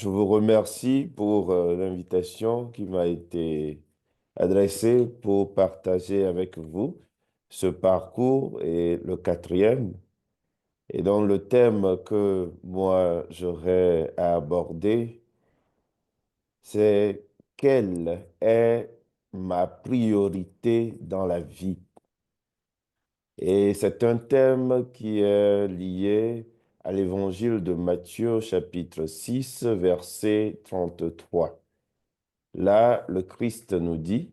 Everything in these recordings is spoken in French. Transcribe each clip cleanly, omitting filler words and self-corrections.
Je vous remercie pour l'invitation qui m'a été adressée pour partager avec vous ce parcours et le quatrième. Et dans le thème que moi j'aurais à aborder, c'est quelle est ma priorité dans la vie? Et c'est un thème qui est lié à l'évangile de Matthieu, chapitre 6, verset 33. Là, le Christ nous dit,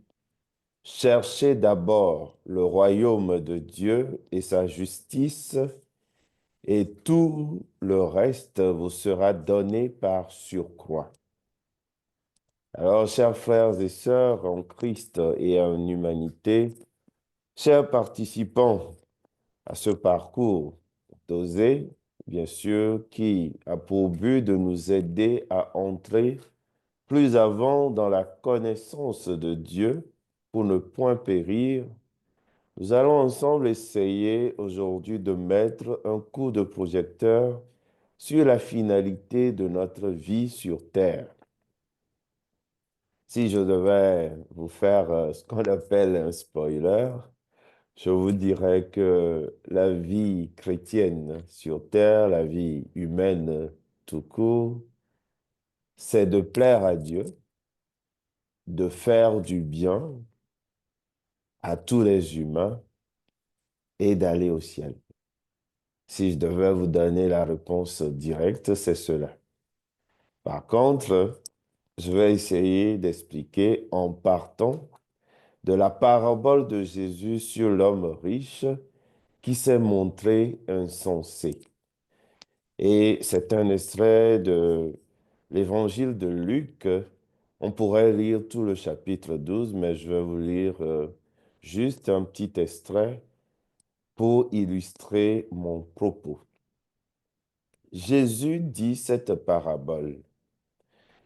cherchez d'abord le royaume de Dieu et sa justice, et tout le reste vous sera donné par surcroît. Alors, chers frères et sœurs en Christ et en humanité, chers participants à ce parcours d'oser, bien sûr, qui a pour but de nous aider à entrer plus avant dans la connaissance de Dieu pour ne point périr, nous allons ensemble essayer aujourd'hui de mettre un coup de projecteur sur la finalité de notre vie sur Terre. Si je devais vous faire ce qu'on appelle un spoiler, je vous dirais que la vie chrétienne sur Terre, la vie humaine tout court, c'est de plaire à Dieu, de faire du bien à tous les humains et d'aller au ciel. Si je devais vous donner la réponse directe, c'est cela. Par contre, je vais essayer d'expliquer en partant de la parabole de Jésus sur l'homme riche qui s'est montré insensé. Et c'est un extrait de l'évangile de Luc. On pourrait lire tout le chapitre 12, mais je vais vous lire juste un petit extrait pour illustrer mon propos. Jésus dit cette parabole.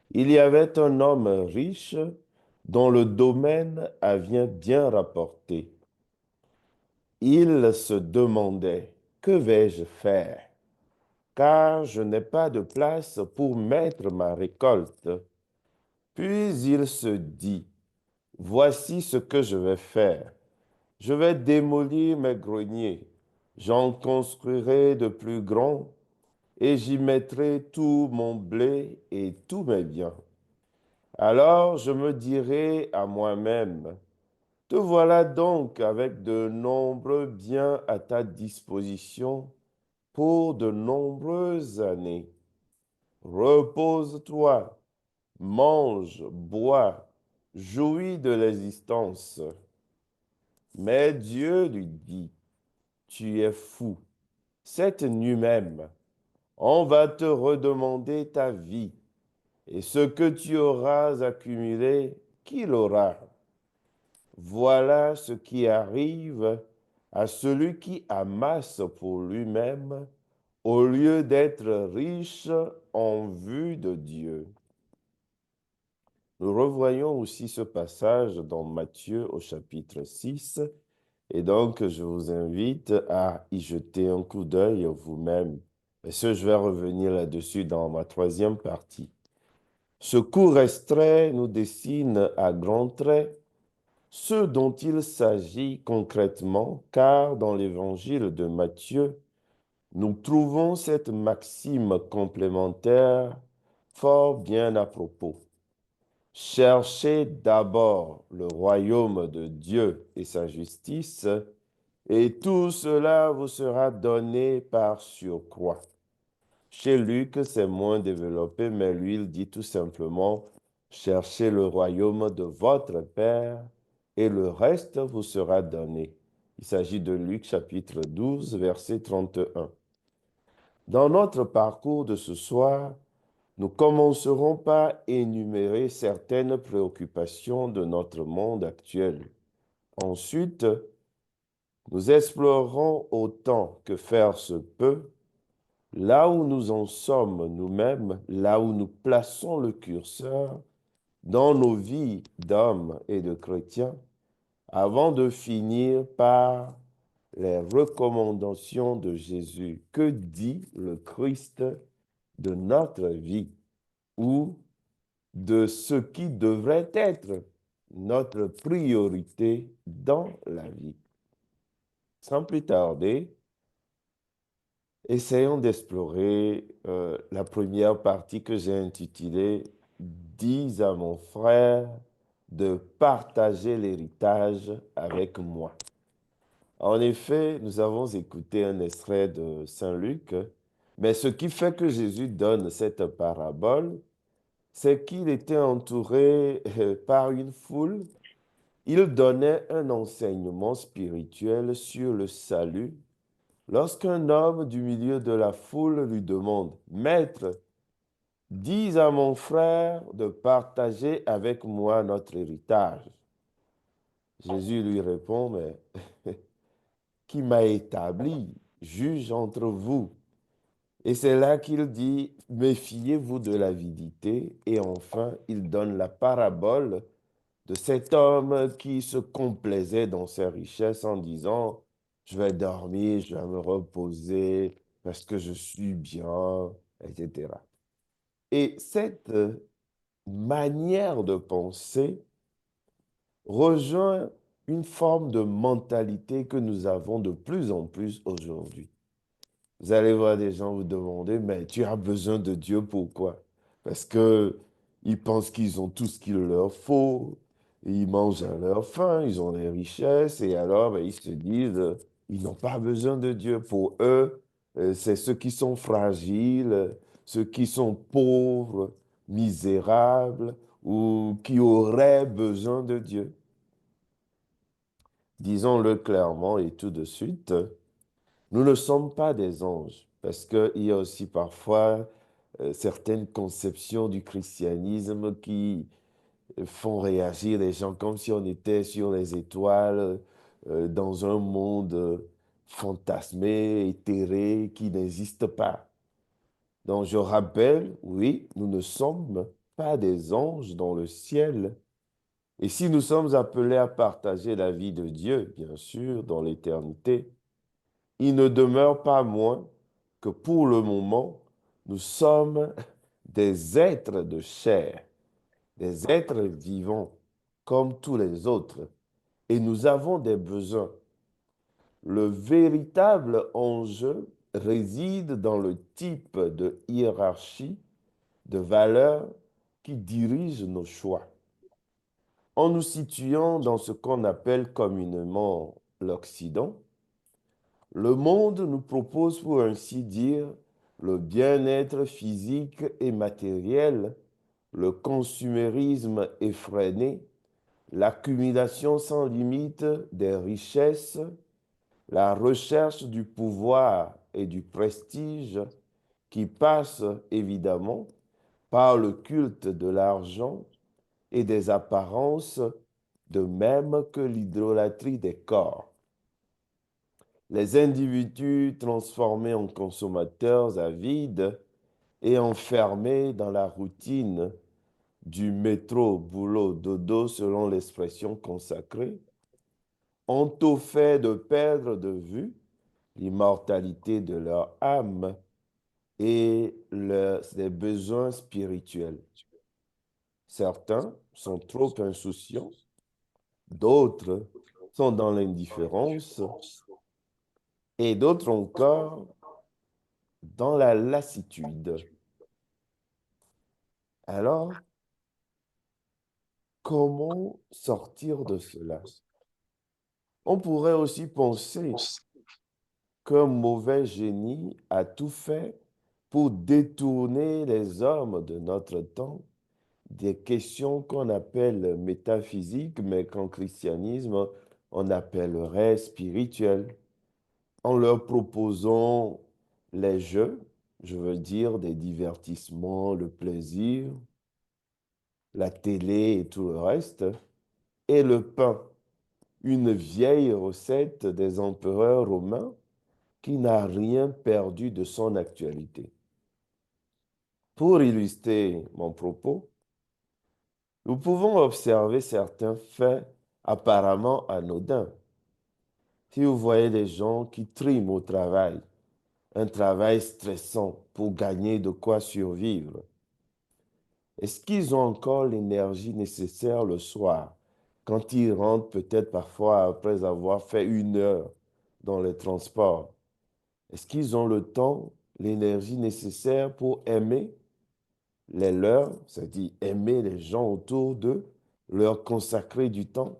Il y avait un homme riche dont le domaine avait bien rapporté. Il se demandait, que vais-je faire? Car je n'ai pas de place pour mettre ma récolte. Puis il se dit, voici ce que je vais faire. Je vais démolir mes greniers. J'en construirai de plus grands et j'y mettrai tout mon blé et tous mes biens. Alors je me dirai à moi-même, te voilà donc avec de nombreux biens à ta disposition pour de nombreuses années. Repose-toi, mange, bois, jouis de l'existence. Mais Dieu lui dit, tu es fou, cette nuit même, on va te redemander ta vie. Et ce que tu auras accumulé, qui l'aura? Voilà ce qui arrive à celui qui amasse pour lui-même au lieu d'être riche en vue de Dieu. Nous revoyons aussi ce passage dans Matthieu au chapitre 6, et donc je vous invite à y jeter un coup d'œil vous-même. Et ce, je vais revenir là-dessus dans ma troisième partie. Ce court extrait nous dessine à grands traits ce dont il s'agit concrètement, car dans l'évangile de Matthieu, nous trouvons cette maxime complémentaire fort bien à propos. Cherchez d'abord le royaume de Dieu et sa justice, et tout cela vous sera donné par surcroît. Chez Luc, c'est moins développé, mais lui, il dit tout simplement, cherchez le royaume de votre Père et le reste vous sera donné. Il s'agit de Luc chapitre 12, verset 31. Dans notre parcours de ce soir, nous commencerons par énumérer certaines préoccupations de notre monde actuel. Ensuite, nous explorerons autant que faire se peut là où nous en sommes nous-mêmes, là où nous plaçons le curseur dans nos vies d'hommes et de chrétiens, avant de finir par les recommandations de Jésus. Que dit le Christ de notre vie? ou de ce qui devrait être notre priorité dans la vie. Sans plus tarder, essayons d'explorer la première partie que j'ai intitulée Dis à mon frère de partager l'héritage avec moi. En effet, nous avons écouté un extrait de Saint Luc, mais ce qui fait que Jésus donne cette parabole, c'est qu'il était entouré par une foule. Il donnait un enseignement spirituel sur le salut lorsqu'un homme du milieu de la foule lui demande, Maître, dis à mon frère de partager avec moi notre héritage. Jésus lui répond, mais qui m'a établi juge entre vous? Et c'est là qu'il dit, méfiez-vous de l'avidité. Et enfin, il donne la parabole de cet homme qui se complaisait dans ses richesses en disant, je vais dormir, je vais me reposer parce que je suis bien, etc. Et cette manière de penser rejoint une forme de mentalité que nous avons de plus en plus aujourd'hui. Vous allez voir des gens vous demander, mais tu as besoin de Dieu pourquoi? Parce que ils pensent qu'ils ont tout ce qu'il leur faut, ils mangent à leur faim, ils ont des richesses, et alors ben, ils se disent, ils n'ont pas besoin de Dieu. Pour eux, c'est ceux qui sont fragiles, ceux qui sont pauvres, misérables, ou qui auraient besoin de Dieu. Disons-le clairement et tout de suite. Nous ne sommes pas des anges, parce qu'il y a aussi parfois certaines conceptions du christianisme qui font réagir les gens comme si on était sur les étoiles, dans un monde fantasmé, éthéré, qui n'existe pas. Donc je rappelle, oui, nous ne sommes pas des anges dans le ciel. Et si nous sommes appelés à partager la vie de Dieu, bien sûr, dans l'éternité, il ne demeure pas moins que pour le moment, nous sommes des êtres de chair, des êtres vivants comme tous les autres, et nous avons des besoins. Le véritable enjeu réside dans le type de hiérarchie de valeurs qui dirige nos choix. En nous situant dans ce qu'on appelle communément l'Occident, le monde nous propose, pour ainsi dire, le bien-être physique et matériel, le consumérisme effréné, l'accumulation sans limite des richesses, la recherche du pouvoir et du prestige qui passe évidemment par le culte de l'argent et des apparences, de même que l'idolâtrie des corps. Les individus transformés en consommateurs avides et enfermés dans la routine du métro, boulot, dodo, selon l'expression consacrée, ont au fait de perdre de vue l'immortalité de leur âme et les besoins spirituels. Certains sont trop insouciants, d'autres sont dans l'indifférence et d'autres encore dans la lassitude. Alors, comment sortir de cela? On pourrait aussi penser qu'un mauvais génie a tout fait pour détourner les hommes de notre temps des questions qu'on appelle métaphysiques, mais qu'en christianisme, on appellerait spirituelles, en leur proposant les jeux, je veux dire des divertissements, le plaisir, la télé et tout le reste, et le pain, une vieille recette des empereurs romains qui n'a rien perdu de son actualité. Pour illustrer mon propos, nous pouvons observer certains faits apparemment anodins. Si vous voyez des gens qui triment au travail, un travail stressant pour gagner de quoi survivre, Est-ce qu'ils ont encore l'énergie nécessaire le soir, quand ils rentrent peut-être parfois après avoir fait 1 heure dans les transports? Est-ce qu'ils ont le temps, l'énergie nécessaire pour aimer les leurs, c'est-à-dire aimer les gens autour d'eux, leur consacrer du temps,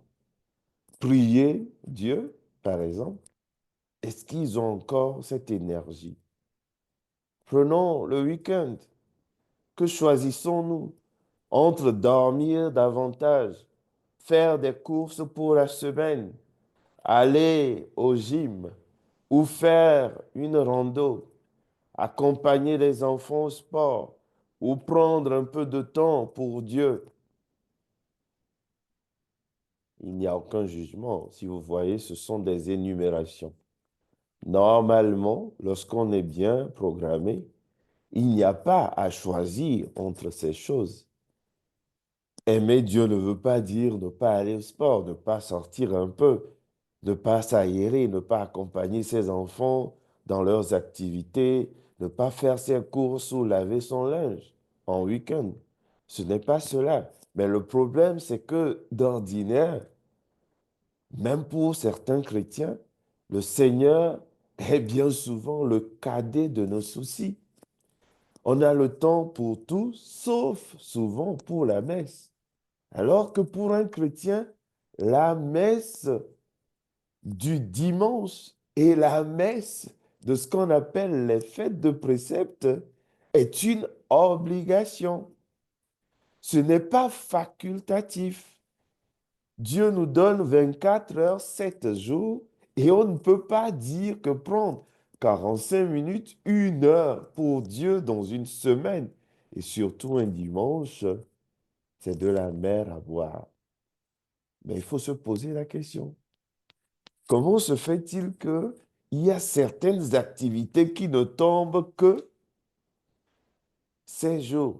prier Dieu, par exemple? Est-ce qu'ils ont encore cette énergie? Prenons le week-end. Que choisissons-nous entre dormir davantage, faire des courses pour la semaine, aller au gym ou faire une rando, accompagner les enfants au sport ou prendre un peu de temps pour Dieu? Il n'y a aucun jugement. Si vous voyez, ce sont des énumérations. Normalement, lorsqu'on est bien programmé, il n'y a pas à choisir entre ces choses. Aimer Dieu ne veut pas dire ne pas aller au sport, ne pas sortir un peu, ne pas s'aérer, ne pas accompagner ses enfants dans leurs activités, ne pas faire ses courses ou laver son linge en week-end. Ce n'est pas cela. Mais le problème, c'est que d'ordinaire, même pour certains chrétiens, le Seigneur est bien souvent le cadet de nos soucis. On a le temps pour tout, sauf souvent pour la messe. Alors que pour un chrétien, la messe du dimanche et la messe de ce qu'on appelle les fêtes de précepte est une obligation. Ce n'est pas facultatif. Dieu nous donne 24 heures, 7 jours, et on ne peut pas dire que prendre 45 minutes, 1 heure pour Dieu dans une semaine, et surtout un dimanche, c'est de la mer à boire. Mais il faut se poser la question, comment se fait-il qu'il y a certaines activités qui ne tombent que ces jours?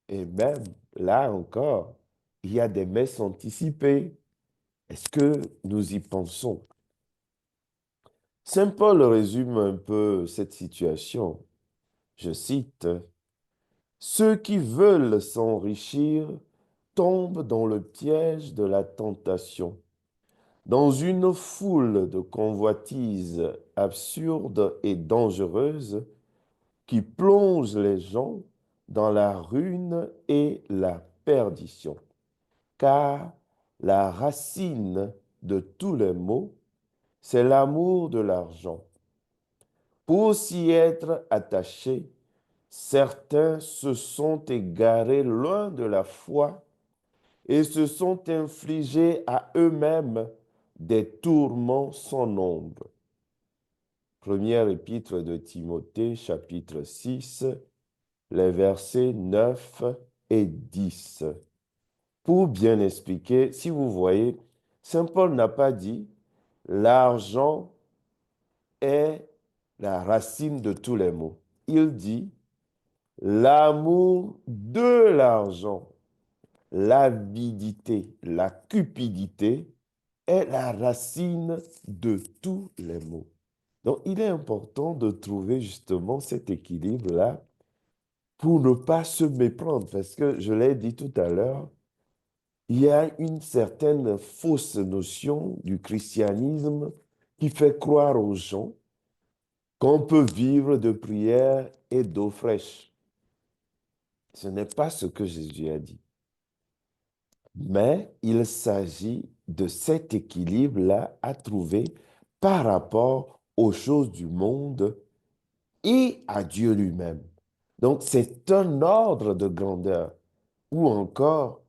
Et même là encore, il y a des messes anticipées. Est-ce que nous y pensons? Saint Paul résume un peu cette situation. Je cite, ceux qui veulent s'enrichir tombent dans le piège de la tentation, dans une foule de convoitises absurdes et dangereuses qui plongent les gens dans la ruine et la perdition. Car la racine de tous les maux, c'est l'amour de l'argent. Pour s'y être attachés, certains se sont égarés loin de la foi et se sont infligés à eux-mêmes des tourments sans nombre. Première épître de Timothée, chapitre 6, les versets 9 et 10. Pour bien expliquer, si vous voyez, Saint Paul n'a pas dit l'argent est la racine de tous les maux. Il dit l'amour de l'argent, l'avidité, la cupidité est la racine de tous les maux. Donc, il est important de trouver justement cet équilibre-là pour ne pas se méprendre, parce que je l'ai dit tout à l'heure, il y a une certaine fausse notion du christianisme qui fait croire aux gens qu'on peut vivre de prière et d'eau fraîche. Ce n'est pas ce que Jésus a dit. Mais il s'agit de cet équilibre-là à trouver par rapport aux choses du monde et à Dieu lui-même. Donc, c'est un ordre de grandeur ou encore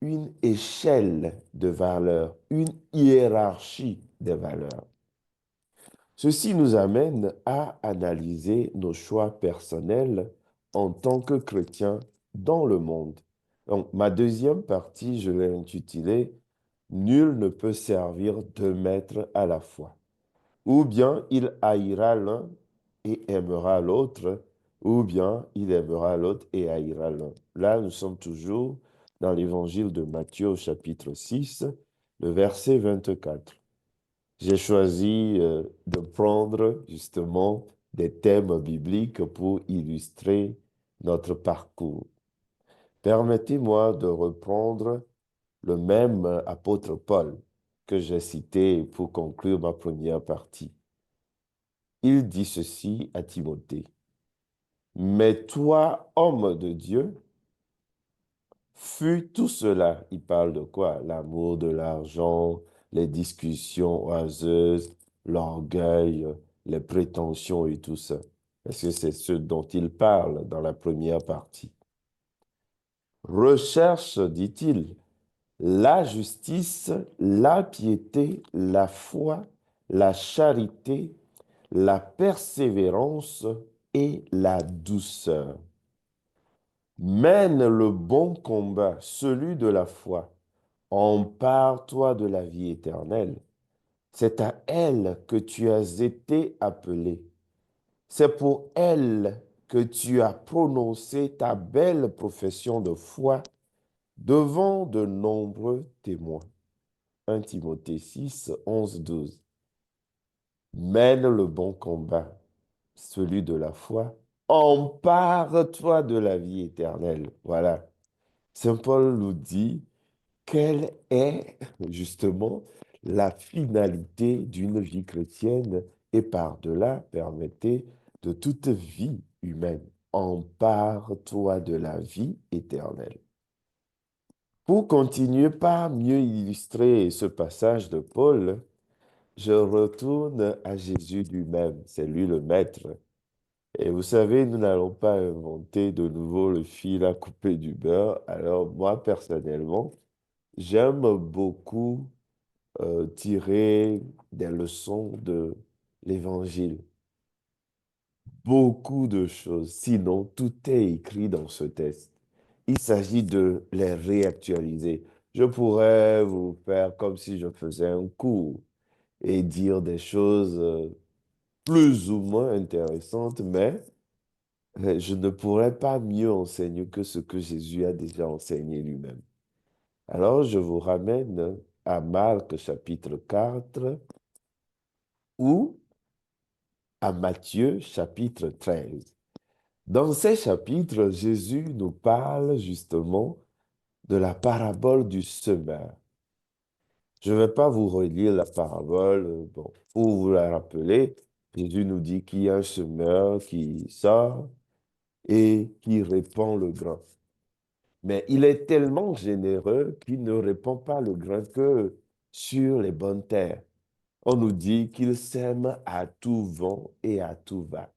une échelle de valeurs, une hiérarchie des valeurs. Ceci nous amène à analyser nos choix personnels en tant que chrétiens dans le monde. Donc, ma deuxième partie, je l'ai intitulée Nul ne peut servir deux maîtres à la fois. Ou bien il haïra l'un et aimera l'autre, ou bien il aimera l'autre et haïra l'un. Là, nous sommes toujours dans l'évangile de Matthieu au chapitre 6, le verset 24. J'ai choisi de prendre justement des thèmes bibliques pour illustrer notre parcours. Permettez-moi de reprendre le même apôtre Paul que j'ai cité pour conclure ma première partie. Il dit ceci à Timothée. Mais toi, homme de Dieu, fuis tout cela. Il parle de quoi? L'amour de l'argent, les discussions oiseuses, l'orgueil, les prétentions et tout ça. Parce que c'est ce dont il parle dans la première partie. Recherche, dit-il, la justice, la piété, la foi, la charité, la persévérance et la douceur. Mène le bon combat, celui de la foi. Empare-toi de la vie éternelle. C'est à elle que tu as été appelé. C'est pour elle que tu as prononcé ta belle profession de foi devant de nombreux témoins. 1 Timothée 6, 11, 12. Mène le bon combat, celui de la foi. Empare-toi de la vie éternelle. Voilà. Saint Paul nous dit quelle est justement la finalité d'une vie chrétienne et par-delà, permettez, de toute vie humaine. Empare-toi de la vie éternelle. Pour continuer par mieux illustrer ce passage de Paul, je retourne à Jésus lui-même. C'est lui le maître. Et vous savez, nous n'allons pas inventer de nouveau le fil à couper du beurre. Alors moi, personnellement, j'aime beaucoup tirer des leçons de l'Évangile. Beaucoup de choses. Sinon, tout est écrit dans ce texte. Il s'agit de les réactualiser. Je pourrais vous faire comme si je faisais un cours et dire des choses plus ou moins intéressantes, mais je ne pourrais pas mieux enseigner que ce que Jésus a déjà enseigné lui-même. Alors, je vous ramène à Marc chapitre 4 ou à Matthieu chapitre 13. Dans ces chapitres, Jésus nous parle justement de la parabole du semeur. Je ne vais pas vous relire la parabole. Bon, pour vous la rappeler, Jésus nous dit qu'il y a un semeur qui sort et qui répand le grain. Mais il est tellement généreux qu'il ne répand pas le grain que sur les bonnes terres. On nous dit qu'il sème à tout vent et à tout va.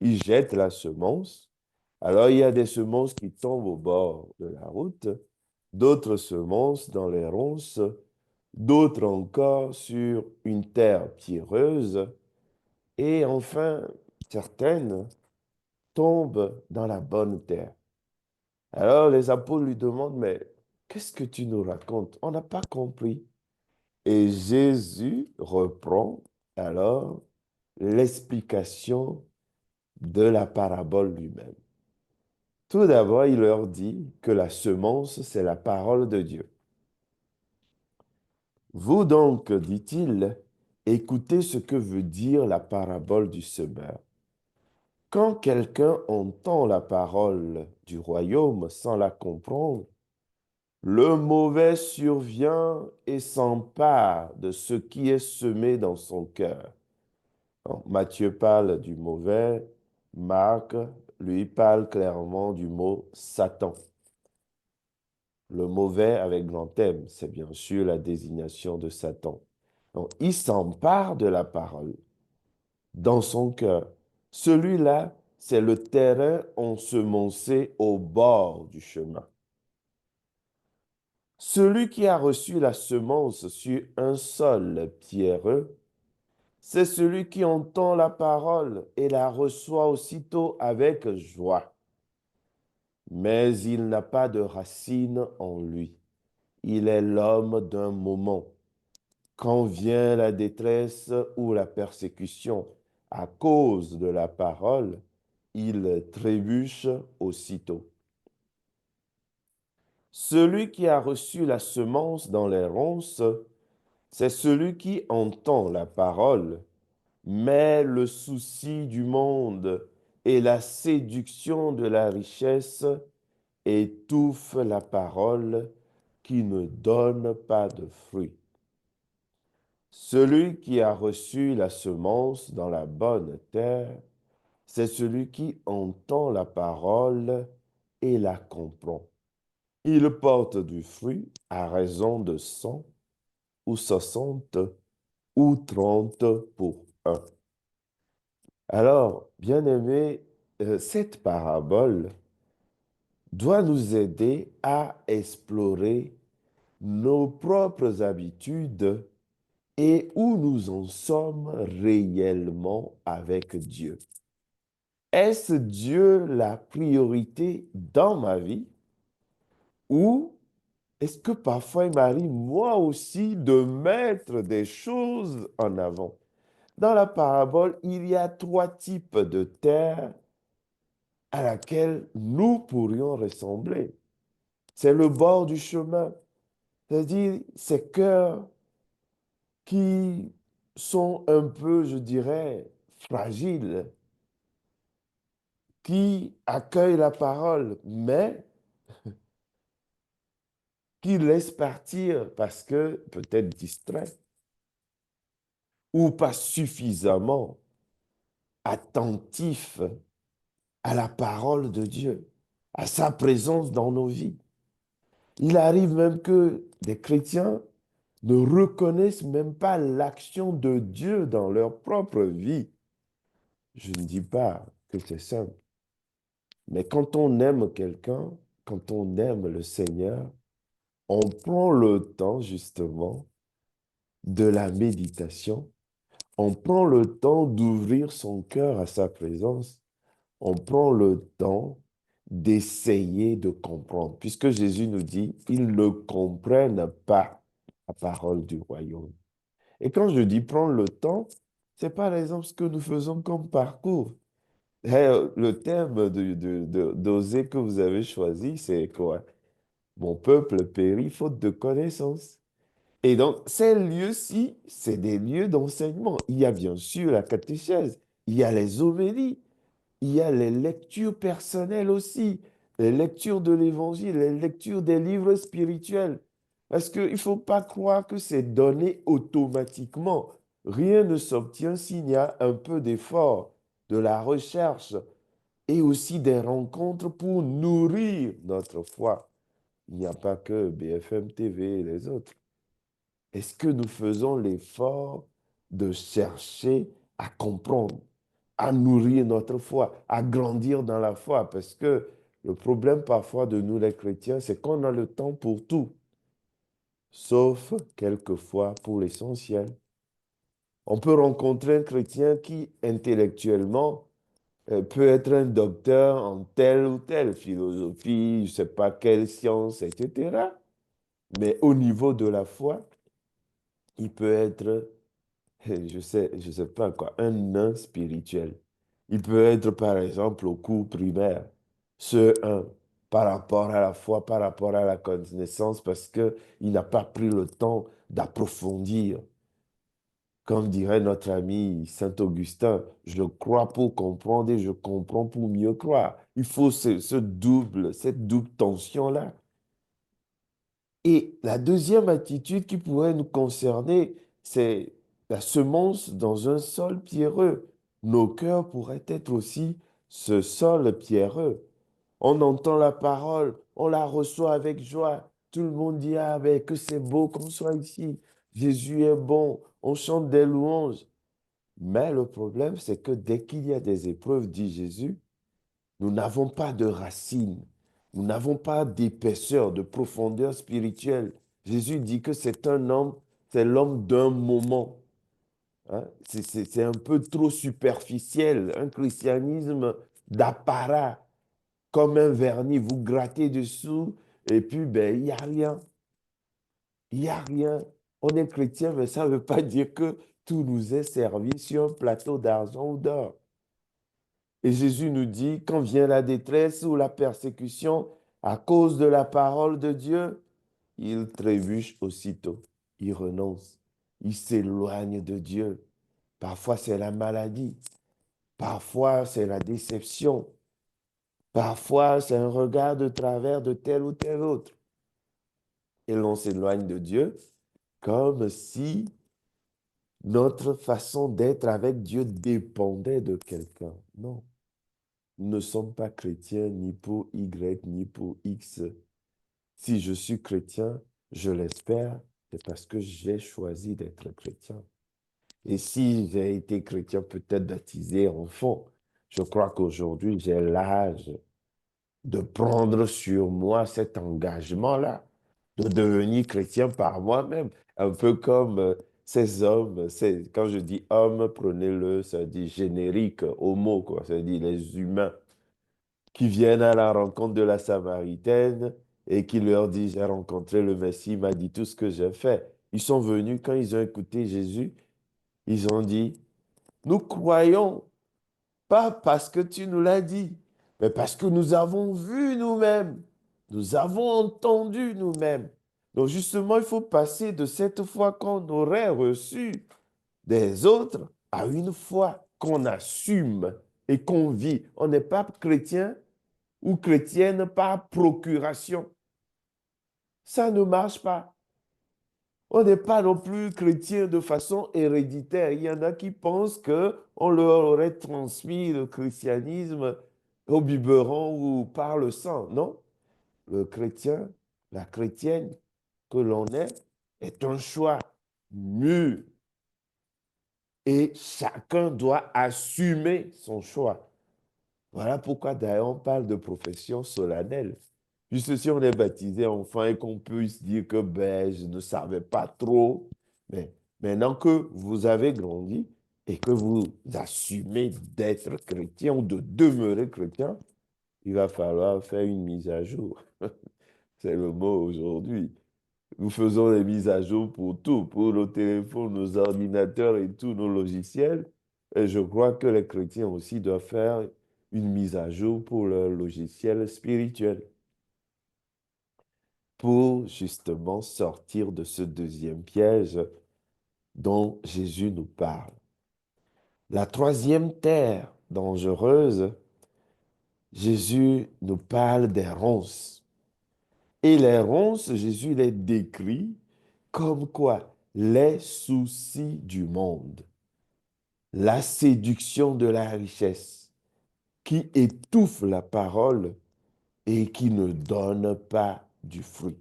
Il jette la semence. Alors, il y a des semences qui tombent au bord de la route, d'autres semences dans les ronces, d'autres encore sur une terre pierreuse, et enfin, certaines tombent dans la bonne terre. Alors, les apôtres lui demandent, mais qu'est-ce que tu nous racontes? On n'a pas compris. Et Jésus reprend alors l'explication de la parabole lui-même. Tout d'abord, il leur dit que la semence, c'est la parole de Dieu. Vous donc, dit-il, écoutez ce que veut dire la parabole du semeur. Quand quelqu'un entend la parole du royaume sans la comprendre, le mauvais survient et s'empare de ce qui est semé dans son cœur. Donc, Matthieu parle du mauvais, Marc, lui, parle clairement du mot Satan. Le mauvais avec grand M, c'est bien sûr la désignation de Satan. Donc, il s'empare de la parole dans son cœur. Celui-là, c'est le terrain ensemencé au bord du chemin. Celui qui a reçu la semence sur un sol pierreux, c'est celui qui entend la parole et la reçoit aussitôt avec joie. Mais il n'a pas de racine en lui. Il est l'homme d'un moment. Quand vient la détresse ou la persécution à cause de la parole, il trébuche aussitôt. Celui qui a reçu la semence dans les ronces, c'est celui qui entend la parole, mais le souci du monde et la séduction de la richesse étouffe la parole qui ne donne pas de fruit. Celui qui a reçu la semence dans la bonne terre, c'est celui qui entend la parole et la comprend. Il porte du fruit à raison de 100 ou 60 ou 30 pour un. Alors, bien-aimé, cette parabole doit nous aider à explorer nos propres habitudes et où nous en sommes réellement avec Dieu. Est-ce Dieu la priorité dans ma vie ou est-ce que parfois il m'arrive moi aussi de mettre des choses en avant? Dans la parabole, il y a trois types de terre à laquelle nous pourrions ressembler. C'est le bord du chemin, c'est-à-dire ces cœurs qui sont un peu, je dirais, fragiles, qui accueillent la parole, mais qui laissent partir parce que peut-être distraits ou pas suffisamment attentifs à la parole de Dieu, à sa présence dans nos vies. Il arrive même que des chrétiens ne reconnaissent même pas l'action de Dieu dans leur propre vie. Je ne dis pas que c'est simple, mais quand on aime quelqu'un, quand on aime le Seigneur, on prend le temps justement de la méditation, on prend le temps d'ouvrir son cœur à sa présence, on prend le temps d'essayer de comprendre, puisque Jésus nous dit, ils ne comprennent pas la parole du royaume. Et quand je dis prendre le temps, c'est par exemple ce que nous faisons comme parcours. Le thème d'oser que vous avez choisi, c'est quoi? Mon peuple périt faute de connaissance. Et donc, ces lieux-ci, c'est des lieux d'enseignement. Il y a bien sûr la catéchèse, il y a les homélies, il y a les lectures personnelles aussi, les lectures de l'Évangile, les lectures des livres spirituels. Parce qu'il ne faut pas croire que c'est donné automatiquement. Rien ne s'obtient s'il y a un peu d'effort, de la recherche et aussi des rencontres pour nourrir notre foi. Il n'y a pas que BFM TV et les autres. Est-ce que nous faisons l'effort de chercher à comprendre, à nourrir notre foi, à grandir dans la foi? Parce que le problème parfois de nous les chrétiens, c'est qu'on a le temps pour tout, sauf quelquefois pour l'essentiel. On peut rencontrer un chrétien qui, intellectuellement, peut être un docteur en telle ou telle philosophie, je ne sais pas quelle science, etc. Mais au niveau de la foi, il peut être je sais pas quoi, un nain spirituel. Il peut être, par exemple, au cours primaire, ce un, par rapport à la foi, par rapport à la connaissance, parce qu'il n'a pas pris le temps d'approfondir. Comme dirait notre ami Saint Augustin, je crois pour comprendre et je comprends pour mieux croire. Il faut cette double tension-là. Et la deuxième attitude qui pourrait nous concerner, c'est la semence dans un sol pierreux. Nos cœurs pourraient être aussi ce sol pierreux. On entend la parole, on la reçoit avec joie. Tout le monde dit, ah ben que c'est beau qu'on soit ici. Jésus est bon, on chante des louanges. Mais le problème, c'est que dès qu'il y a des épreuves, dit Jésus, nous n'avons pas de racines, nous n'avons pas d'épaisseur, de profondeur spirituelle. Jésus dit que c'est un homme, c'est l'homme d'un moment. Hein. C'est un peu trop superficiel, un christianisme d'apparat, comme un vernis, vous grattez dessous et puis ben, il n'y a rien. Il n'y a rien. On est chrétien, mais ça ne veut pas dire que tout nous est servi sur un plateau d'argent ou d'or. Et Jésus nous dit, quand vient la détresse ou la persécution à cause de la parole de Dieu, il trébuche aussitôt, il renonce, il s'éloigne de Dieu. Parfois c'est la maladie, parfois c'est la déception, Parfois, c'est un regard de travers de tel ou tel autre. Et l'on s'éloigne de Dieu comme si notre façon d'être avec Dieu dépendait de quelqu'un. Non, nous ne sommes pas chrétiens ni pour Y ni pour X. Si je suis chrétien, je l'espère, c'est parce que j'ai choisi d'être chrétien. Et si j'ai été chrétien, peut-être baptisé enfant, je crois qu'aujourd'hui, j'ai l'âge de prendre sur moi cet engagement-là, de devenir chrétien par moi-même, un peu comme ces hommes, quand je dis hommes, prenez-le, ça dit générique, homo, quoi, ça dit les humains qui viennent à la rencontre de la Samaritaine et qui leur dit, j'ai rencontré le Messie, il m'a dit tout ce que j'ai fait. Ils sont venus, quand ils ont écouté Jésus, ils ont dit, nous croyons, pas parce que tu nous l'as dit, mais parce que nous avons vu nous-mêmes, nous avons entendu nous-mêmes. Donc justement, il faut passer de cette foi qu'on aurait reçue des autres à une foi qu'on assume et qu'on vit. On n'est pas chrétien ou chrétienne par procuration. Ça ne marche pas. On n'est pas non plus chrétien de façon héréditaire. Il y en a qui pensent qu'on leur aurait transmis le christianisme au biberon ou par le sang. Non, le chrétien, la chrétienne que l'on est un choix mûr et chacun doit assumer son choix. Voilà pourquoi d'ailleurs on parle de profession solennelle. Juste si on est baptisé enfant et qu'on puisse dire que ben, je ne savais pas trop, mais maintenant que vous avez grandi et que vous assumez d'être chrétien ou de demeurer chrétien, il va falloir faire une mise à jour. C'est le mot aujourd'hui. Nous faisons des mises à jour pour tout, pour nos téléphones, nos ordinateurs et tous nos logiciels. Et je crois que les chrétiens aussi doivent faire une mise à jour pour leur logiciel spirituel, pour justement sortir de ce deuxième piège dont Jésus nous parle. La troisième terre dangereuse, Jésus nous parle des ronces. Et les ronces, Jésus les décrit comme quoi? Les soucis du monde, la séduction de la richesse qui étouffe la parole et qui ne donne pas du fruit.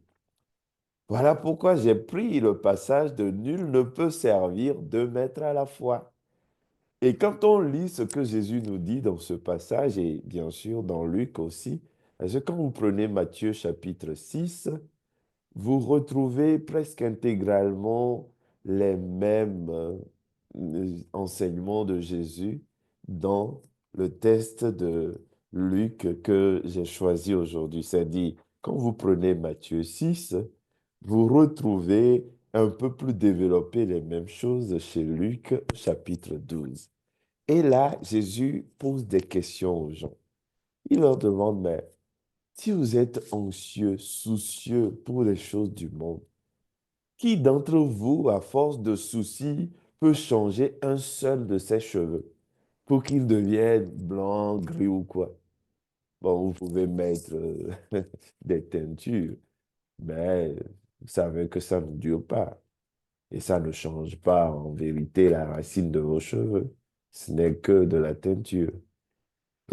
Voilà pourquoi j'ai pris le passage de Nul ne peut servir deux maîtres à la fois. Et quand on lit ce que Jésus nous dit dans ce passage, et bien sûr dans Luc aussi, parce que quand vous prenez Matthieu chapitre 6, vous retrouvez presque intégralement les mêmes enseignements de Jésus dans le texte de Luc que j'ai choisi aujourd'hui. C'est-à-dire, quand vous prenez Matthieu 6, vous retrouvez un peu plus développé les mêmes choses chez Luc chapitre 12. Et là, Jésus pose des questions aux gens. Il leur demande, mais si vous êtes anxieux, soucieux pour les choses du monde, qui d'entre vous, à force de soucis, peut changer un seul de ses cheveux pour qu'il devienne blanc, gris ou quoi? Bon, vous pouvez mettre des teintures, mais vous savez que ça ne dure pas. Et ça ne change pas en vérité la racine de vos cheveux. Ce n'est que de la teinture.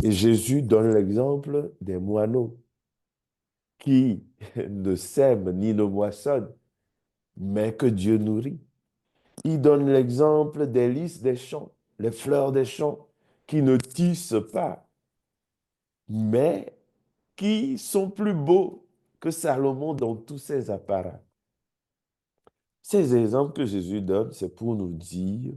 Et Jésus donne l'exemple des moineaux qui ne sèment ni ne moissonnent, mais que Dieu nourrit. Il donne l'exemple des lys des champs, les fleurs des champs, qui ne tissent pas, mais qui sont plus beaux que Salomon dans tous ses apparats. Ces exemples que Jésus donne, c'est pour nous dire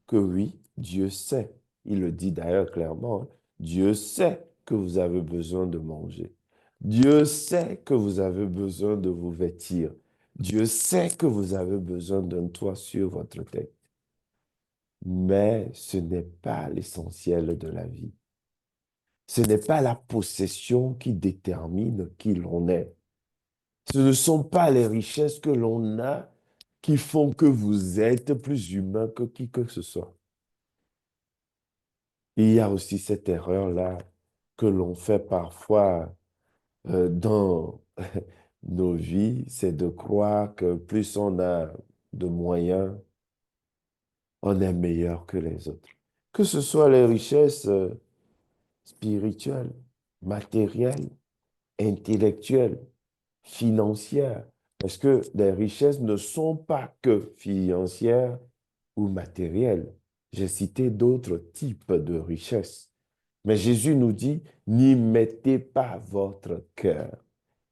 que oui, Dieu sait. Il le dit d'ailleurs clairement, hein. Dieu sait que vous avez besoin de manger. Dieu sait que vous avez besoin de vous vêtir. Dieu sait que vous avez besoin d'un toit sur votre tête. Mais ce n'est pas l'essentiel de la vie. Ce n'est pas la possession qui détermine qui l'on est. Ce ne sont pas les richesses que l'on a qui font que vous êtes plus humain que qui que ce soit. Il y a aussi cette erreur-là que l'on fait parfois dans nos vies, c'est de croire que plus on a de moyens, on est meilleur que les autres. Que ce soit les richesses spirituelles, matérielles, intellectuelles, financières. Parce que les richesses ne sont pas que financières ou matérielles. J'ai cité d'autres types de richesses. Mais Jésus nous dit, n'y mettez pas votre cœur,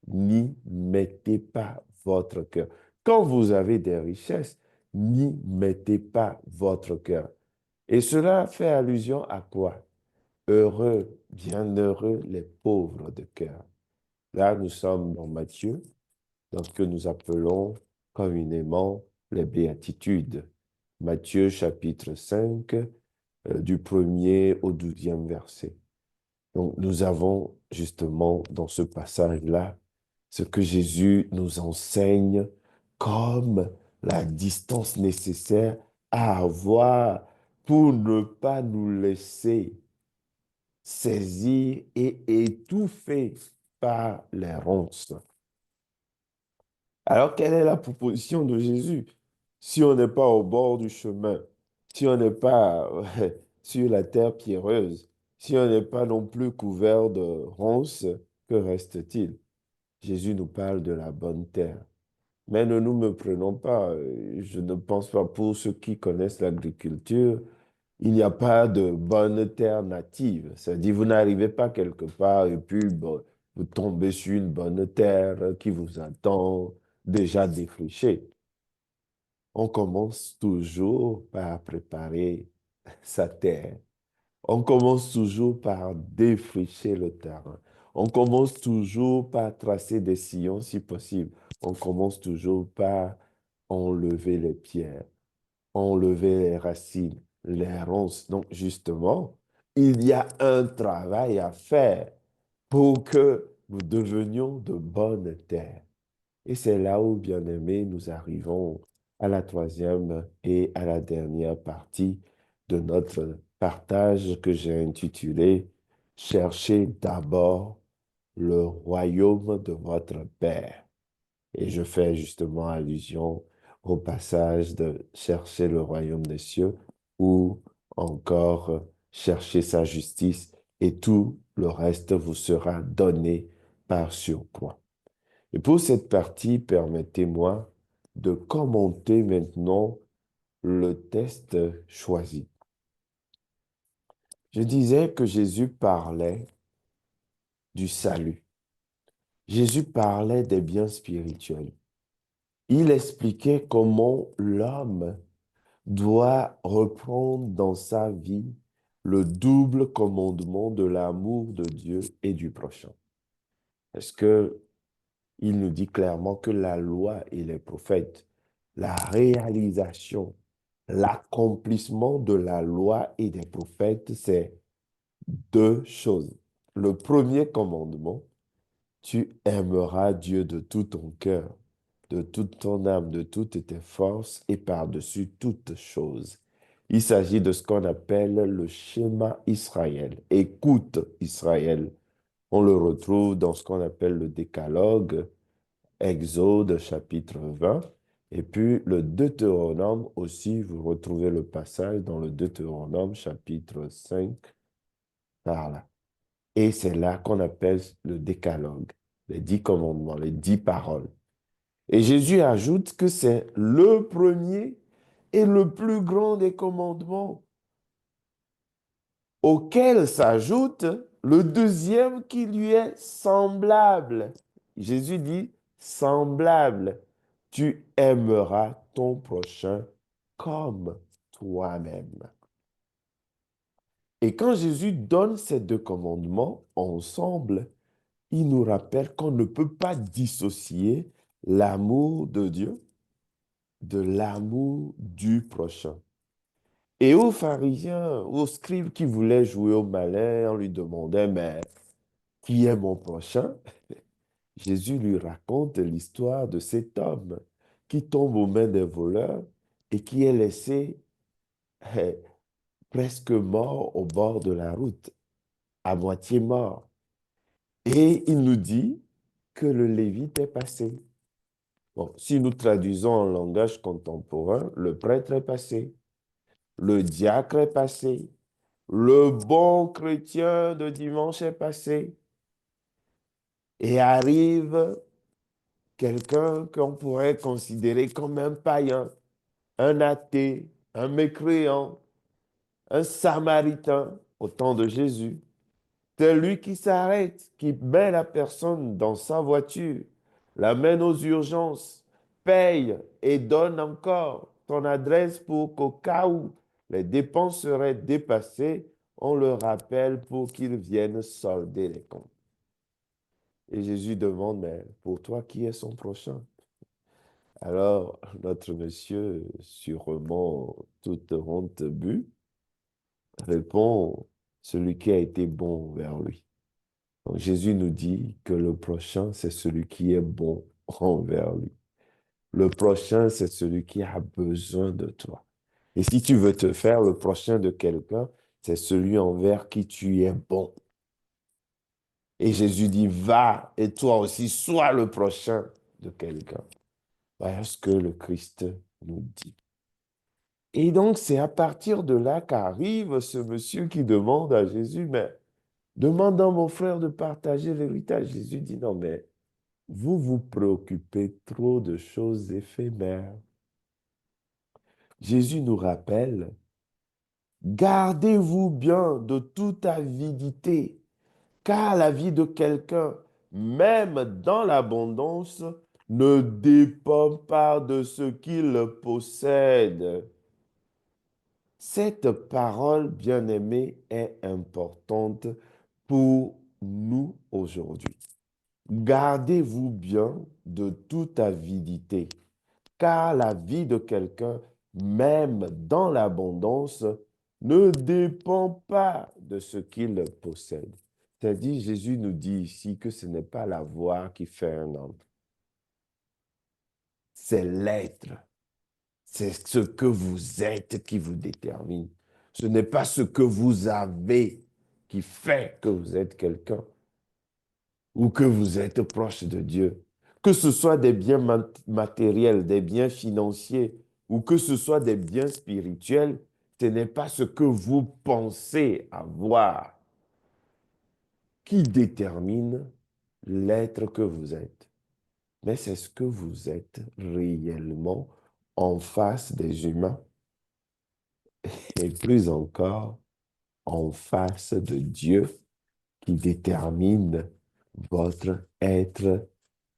n'y mettez pas votre cœur. Quand vous avez des richesses, n'y mettez pas votre cœur. Et cela fait allusion à quoi? Heureux, bienheureux les pauvres de cœur. Là, nous sommes dans Matthieu, dans ce que nous appelons communément les béatitudes. Matthieu chapitre 5, du premier au 12e verset. Donc, nous avons justement dans ce passage-là ce que Jésus nous enseigne comme la distance nécessaire à avoir pour ne pas nous laisser saisir et étouffer par les ronces. Alors, quelle est la proposition de Jésus? Si on n'est pas au bord du chemin, si on n'est pas sur la terre pierreuse, si on n'est pas non plus couvert de ronces, que reste-t-il? Jésus nous parle de la bonne terre. Mais ne nous méprenons pas. Je ne pense pas pour ceux qui connaissent l'agriculture, il n'y a pas de bonne terre native. C'est-à-dire, vous n'arrivez pas quelque part et puis bon, vous tombez sur une bonne terre qui vous attend déjà défrichée. On commence toujours par préparer sa terre. On commence toujours par défricher le terrain. On commence toujours par tracer des sillons si possible. On commence toujours par enlever les pierres, enlever les racines, les ronces. Donc, justement, il y a un travail à faire pour que nous devenions de bonnes terres. Et c'est là où, bien aimé, nous arrivons à la troisième et à la dernière partie de notre partage que j'ai intitulé Cherchez d'abord le royaume de votre Père. Et je fais justement allusion au passage de chercher le royaume des cieux ou encore chercher sa justice et tout le reste vous sera donné par surcroît. Et pour cette partie, permettez-moi de commenter maintenant le texte choisi. Je disais que Jésus parlait du salut. Jésus parlait des biens spirituels. Il expliquait comment l'homme doit reprendre dans sa vie le double commandement de l'amour de Dieu et du prochain. Est-ce que il nous dit clairement que la loi et les prophètes, la réalisation, l'accomplissement de la loi et des prophètes, c'est deux choses. Le premier commandement, tu aimeras Dieu de tout ton cœur, de toute ton âme, de toutes tes forces et par-dessus toutes choses. Il s'agit de ce qu'on appelle le schéma Israël. Écoute Israël. On le retrouve dans ce qu'on appelle le décalogue, Exode chapitre 20. Et puis le Deutéronome aussi, vous retrouvez le passage dans le Deutéronome chapitre 5, par là. Et c'est là qu'on appelle le décalogue, les 10 commandements, les 10 paroles. Et Jésus ajoute que c'est le premier et le plus grand des commandements, auquel s'ajoute le deuxième qui lui est semblable. Jésus dit semblable. Tu aimeras ton prochain comme toi-même. Et quand Jésus donne ces deux commandements ensemble, il nous rappelle qu'on ne peut pas dissocier l'amour de Dieu de l'amour du prochain. Et aux pharisiens, aux scribes qui voulaient jouer au malin, on lui demandait, mais qui est mon prochain? Jésus lui raconte l'histoire de cet homme qui tombe aux mains des voleurs et qui est laissé eh, presque mort au bord de la route. à moitié mort. Et il nous dit que le Lévite est passé. Bon, si nous traduisons en langage contemporain, le prêtre est passé, le diacre est passé, le bon chrétien de dimanche est passé, et arrive quelqu'un qu'on pourrait considérer comme un païen, un athée, un mécréant, un samaritain au temps de Jésus. C'est lui qui s'arrête, qui met la personne dans sa voiture, l'amène aux urgences, paye et donne encore son adresse pour qu'au cas où les dépenses seraient dépassées, on le rappelle pour qu'il vienne solder les comptes. Et Jésus demande, mais pour toi, qui est son prochain? Alors, notre monsieur, sûrement toute honte bu, répond, celui qui a été bon vers lui. Donc, Jésus nous dit que le prochain, c'est celui qui est bon envers lui. Le prochain, c'est celui qui a besoin de toi. Et si tu veux te faire le prochain de quelqu'un, c'est celui envers qui tu es bon. Et Jésus dit, va et toi aussi, sois le prochain de quelqu'un. Voilà ce que le Christ nous dit. Et donc, c'est à partir de là qu'arrive ce monsieur qui demande à Jésus, mais demande à mon frère de partager l'héritage. Jésus dit, non, mais vous vous préoccupez trop de choses éphémères. Jésus nous rappelle, gardez-vous bien de toute avidité, car la vie de quelqu'un, même dans l'abondance, ne dépend pas de ce qu'il possède. Cette parole, bien-aimée, est importante pour nous aujourd'hui. Gardez-vous bien de toute avidité, car la vie de quelqu'un, même dans l'abondance, ne dépend pas de ce qu'il possède. C'est-à-dire, Jésus nous dit ici que ce n'est pas l'avoir qui fait un homme, c'est l'être. C'est ce que vous êtes qui vous détermine. Ce n'est pas ce que vous avez qui fait que vous êtes quelqu'un ou que vous êtes proche de Dieu. Que ce soit des biens matériels, des biens financiers ou que ce soit des biens spirituels, ce n'est pas ce que vous pensez avoir qui détermine l'être que vous êtes, mais c'est ce que vous êtes réellement en face des humains et plus encore en face de Dieu qui détermine votre être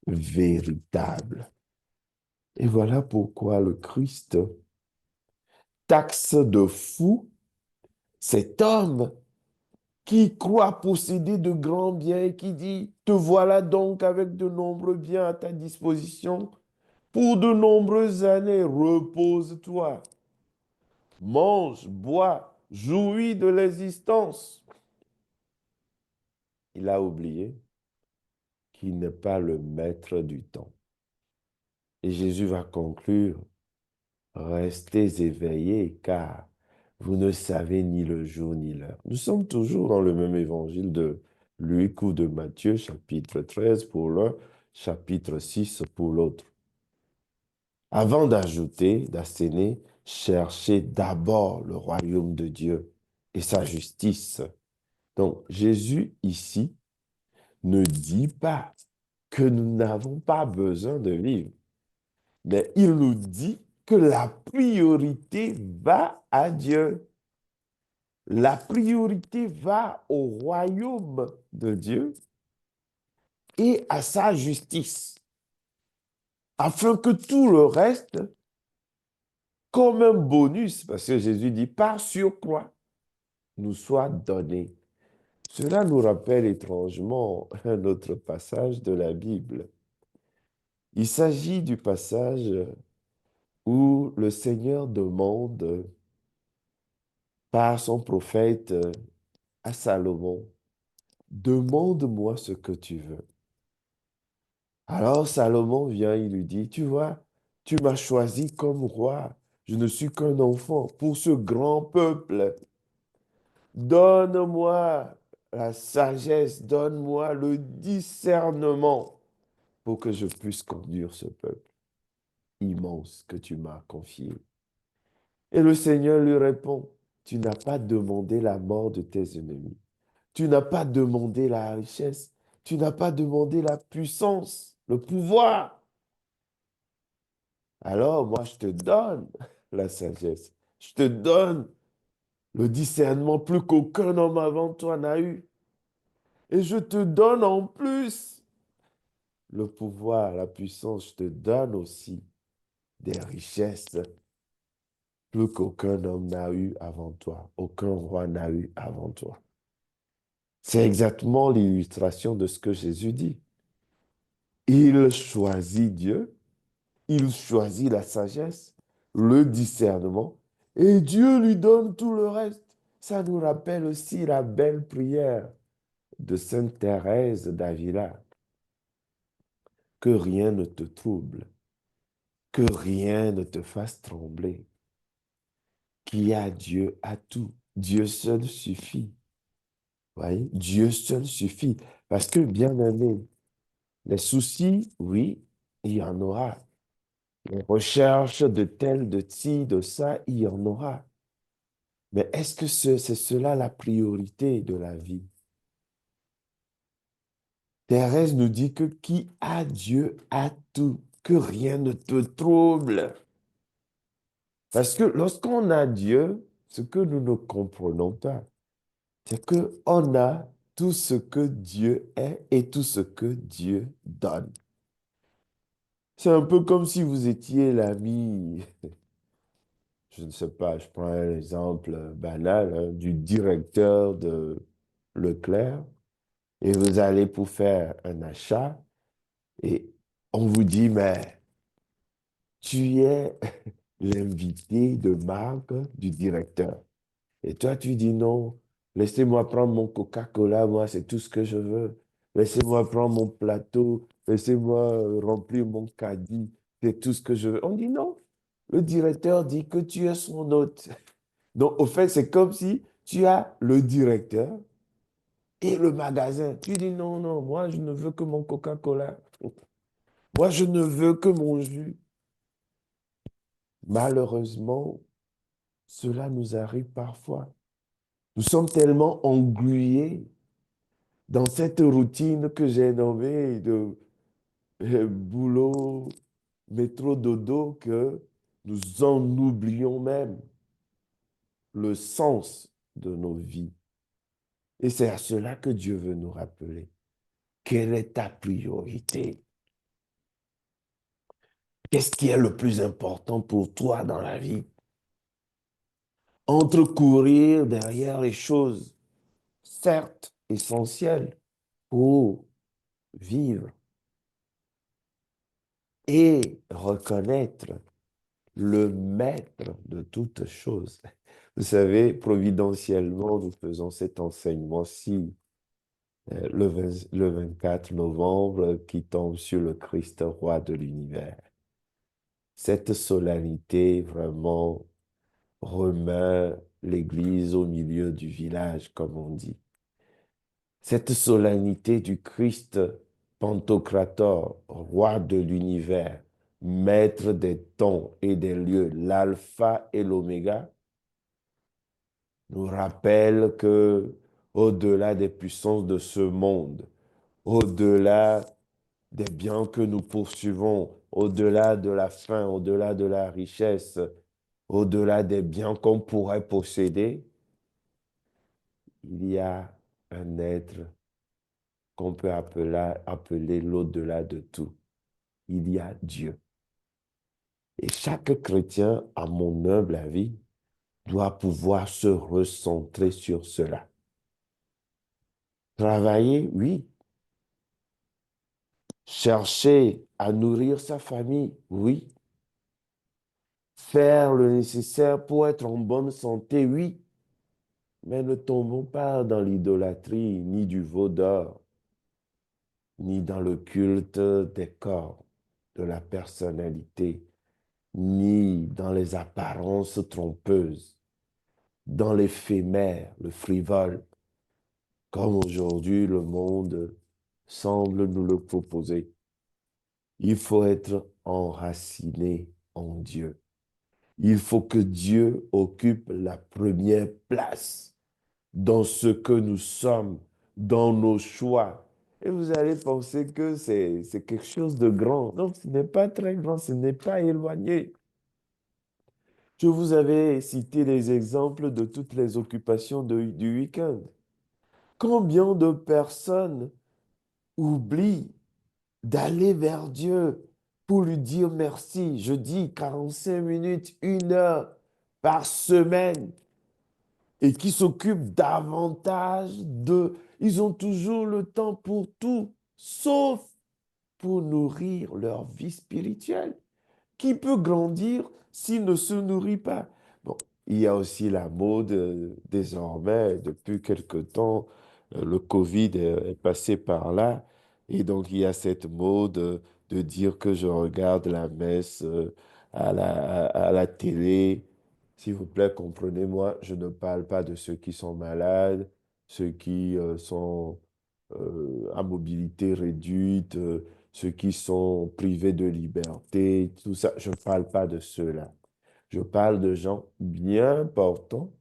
véritable. Et voilà pourquoi le Christ taxe de fou cet homme qui croit posséder de grands biens et qui dit, te voilà donc avec de nombreux biens à ta disposition. Pour de nombreuses années, repose-toi, mange, bois, jouis de l'existence. Il a oublié qu'il n'est pas le maître du temps. Et Jésus va conclure, restez éveillés car vous ne savez ni le jour ni l'heure. Nous sommes toujours dans le même évangile de Luc ou de Matthieu, chapitre 13 pour l'un, chapitre 6 pour l'autre. Avant d'ajouter, d'asséner, cherchez d'abord le royaume de Dieu et sa justice. Donc, Jésus ici ne dit pas que nous n'avons pas besoin de vivre, mais il nous dit que la priorité va à Dieu. La priorité va au royaume de Dieu et à sa justice, afin que tout le reste, comme un bonus, parce que Jésus dit par surcroît, nous soit donné. Cela nous rappelle étrangement un autre passage de la Bible. Il s'agit du passage où le Seigneur demande par son prophète à Salomon, demande-moi ce que tu veux. Alors Salomon vient, il lui dit, tu vois, tu m'as choisi comme roi, je ne suis qu'un enfant pour ce grand peuple. Donne-moi la sagesse, donne-moi le discernement pour que je puisse conduire ce peuple immense que tu m'as confié. Et le Seigneur lui répond, tu n'as pas demandé la mort de tes ennemis. Tu n'as pas demandé la richesse. Tu n'as pas demandé la puissance, le pouvoir. Alors moi, je te donne la sagesse. Je te donne le discernement plus qu'aucun homme avant toi n'a eu. Et je te donne en plus le pouvoir, la puissance. Je te donne aussi des richesses plus qu'aucun homme n'a eu avant toi. Aucun roi n'a eu avant toi. C'est exactement l'illustration de ce que Jésus dit. Il choisit Dieu, il choisit la sagesse, le discernement, et Dieu lui donne tout le reste. Ça nous rappelle aussi la belle prière de Sainte Thérèse d'Avila. Que rien ne te trouble, que rien ne te fasse trembler. Qui a Dieu a tout. Dieu seul suffit. Voyez? Dieu seul suffit. Parce que, bien aimé, les soucis, oui, il y en aura. Les recherches de tel, de ci, de ça, il y en aura. Mais est-ce que c'est cela la priorité de la vie? Thérèse nous dit que qui a Dieu a tout, que rien ne te trouble. Parce que lorsqu'on a Dieu, ce que nous ne comprenons pas, c'est qu'on a tout ce que Dieu est et tout ce que Dieu donne. C'est un peu comme si vous étiez l'ami, je ne sais pas, je prends un exemple banal, hein, du directeur de Leclerc, et vous allez pour faire un achat, et on vous dit, mais tu es l'invité de marque du directeur. Et toi, tu dis non, laissez-moi prendre mon Coca-Cola, moi, c'est tout ce que je veux. Laissez-moi prendre mon plateau, laissez-moi remplir mon caddie, c'est tout ce que je veux. On dit non. Le directeur dit que tu es son hôte. Donc, au fait, c'est comme si tu as le directeur et le magasin. Tu dis non, non, moi, je ne veux que mon Coca-Cola. Moi, je ne veux que mon jus. Malheureusement, cela nous arrive parfois. Nous sommes tellement englués dans cette routine que j'ai nommée de boulot, métro, dodo, que nous en oublions même le sens de nos vies. Et c'est à cela que Dieu veut nous rappeler. Quelle est ta priorité? Qu'est-ce qui est le plus important pour toi dans la vie? Entre courir derrière les choses, certes essentielles pour vivre, et reconnaître le maître de toutes choses. Vous savez, providentiellement, nous faisons cet enseignement-ci le 24 novembre qui tombe sur le Christ roi de l'univers. Cette solennité vraiment remet l'Église au milieu du village, comme on dit. Cette solennité du Christ Pantocrator, roi de l'univers, maître des temps et des lieux, l'alpha et l'oméga, nous rappelle que au-delà des puissances de ce monde, au-delà des biens que nous poursuivons, au-delà de la faim, au-delà de la richesse, au-delà des biens qu'on pourrait posséder, il y a un être qu'on peut appeler l'au-delà de tout. Il y a Dieu. Et chaque chrétien, à mon humble avis, doit pouvoir se recentrer sur cela. Travailler, oui. Chercher à nourrir sa famille, oui. Faire le nécessaire pour être en bonne santé, oui. Mais ne tombons pas dans l'idolâtrie, ni du veau d'or, ni dans le culte des corps, de la personnalité, ni dans les apparences trompeuses, dans l'éphémère, le frivole. comme aujourd'hui le monde semble nous le proposer. Il faut être enraciné en Dieu. Il faut que Dieu occupe la première place dans ce que nous sommes, dans nos choix. Et vous allez penser que c'est quelque chose de grand. Non, ce n'est pas très grand, ce n'est pas éloigné. Je vous avais cité les exemples de toutes les occupations du week-end. Combien de personnes oublient d'aller vers Dieu pour lui dire merci? Je dis 45 minutes, 1 heure par semaine et qui s'occupent davantage de... Ils ont toujours le temps pour tout, sauf pour nourrir leur vie spirituelle. Qui peut grandir s'il ne se nourrit pas? Bon, il y a aussi la mode désormais, depuis quelque temps, le Covid est passé par là. Et donc, il y a cette mode de dire que je regarde la messe à la télé. S'il vous plaît, comprenez-moi, je ne parle pas de ceux qui sont malades, ceux qui sont à mobilité réduite, ceux qui sont privés de liberté, tout ça. Je ne parle pas de ceux-là. Je parle de gens bien portants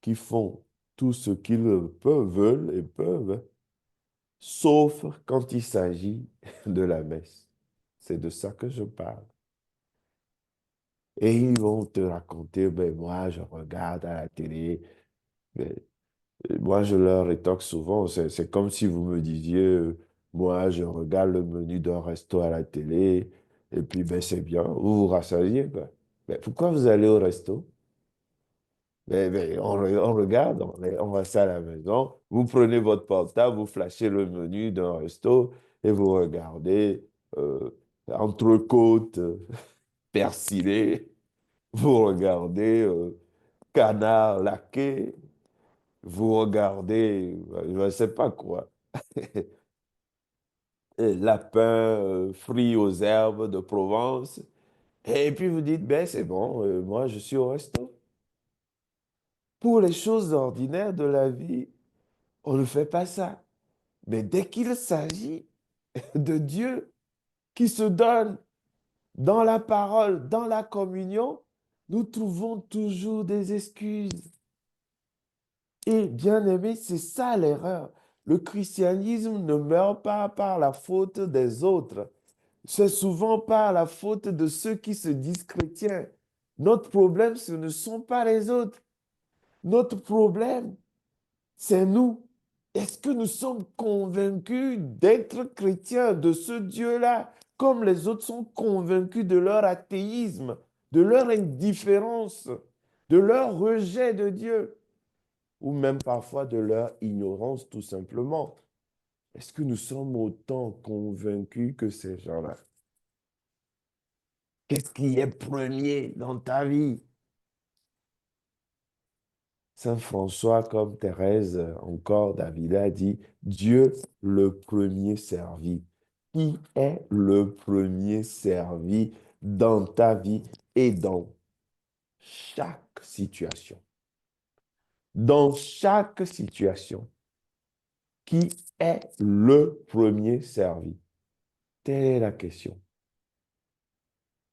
qui font tout ce qu'ils peuvent, veulent et peuvent, sauf quand il s'agit de la messe. C'est de ça que je parle. Et ils vont te raconter, ben moi, je regarde à la télé. Ben, moi, je leur rétorque souvent, c'est comme si vous me disiez, moi, je regarde le menu d'un resto à la télé, et puis, ben, c'est bien, vous vous rassasiez, quoi. Mais pourquoi vous allez au resto? On regarde, on va ça à la maison, vous prenez votre portable, vous flashez le menu d'un resto, et vous regardez euh, entrecôte persillée, vous regardez canard laqué, vous regardez, je ne sais pas quoi, lapin frit aux herbes de Provence, et puis vous dites, ben c'est bon, moi je suis au resto. Pour les choses ordinaires de la vie, on ne fait pas ça. Mais dès qu'il s'agit de Dieu qui se donne dans la parole, dans la communion, nous trouvons toujours des excuses. Et bien aimé, c'est ça l'erreur. Le christianisme ne meurt pas par la faute des autres. C'est souvent par la faute de ceux qui se disent chrétiens. Notre problème, ce ne sont pas les autres. Notre problème, c'est nous. Est-ce que nous sommes convaincus d'être chrétiens, de ce Dieu-là, comme les autres sont convaincus de leur athéisme, de leur indifférence, de leur rejet de Dieu, ou même parfois de leur ignorance tout simplement? Est-ce que nous sommes autant convaincus que ces gens-là? Qu'est-ce qui est premier dans ta vie? Saint François, comme Thérèse encore d'Avila, dit Dieu le premier servi. Qui est le premier servi dans ta vie et dans chaque situation? Dans chaque situation, qui est le premier servi? Telle est la question.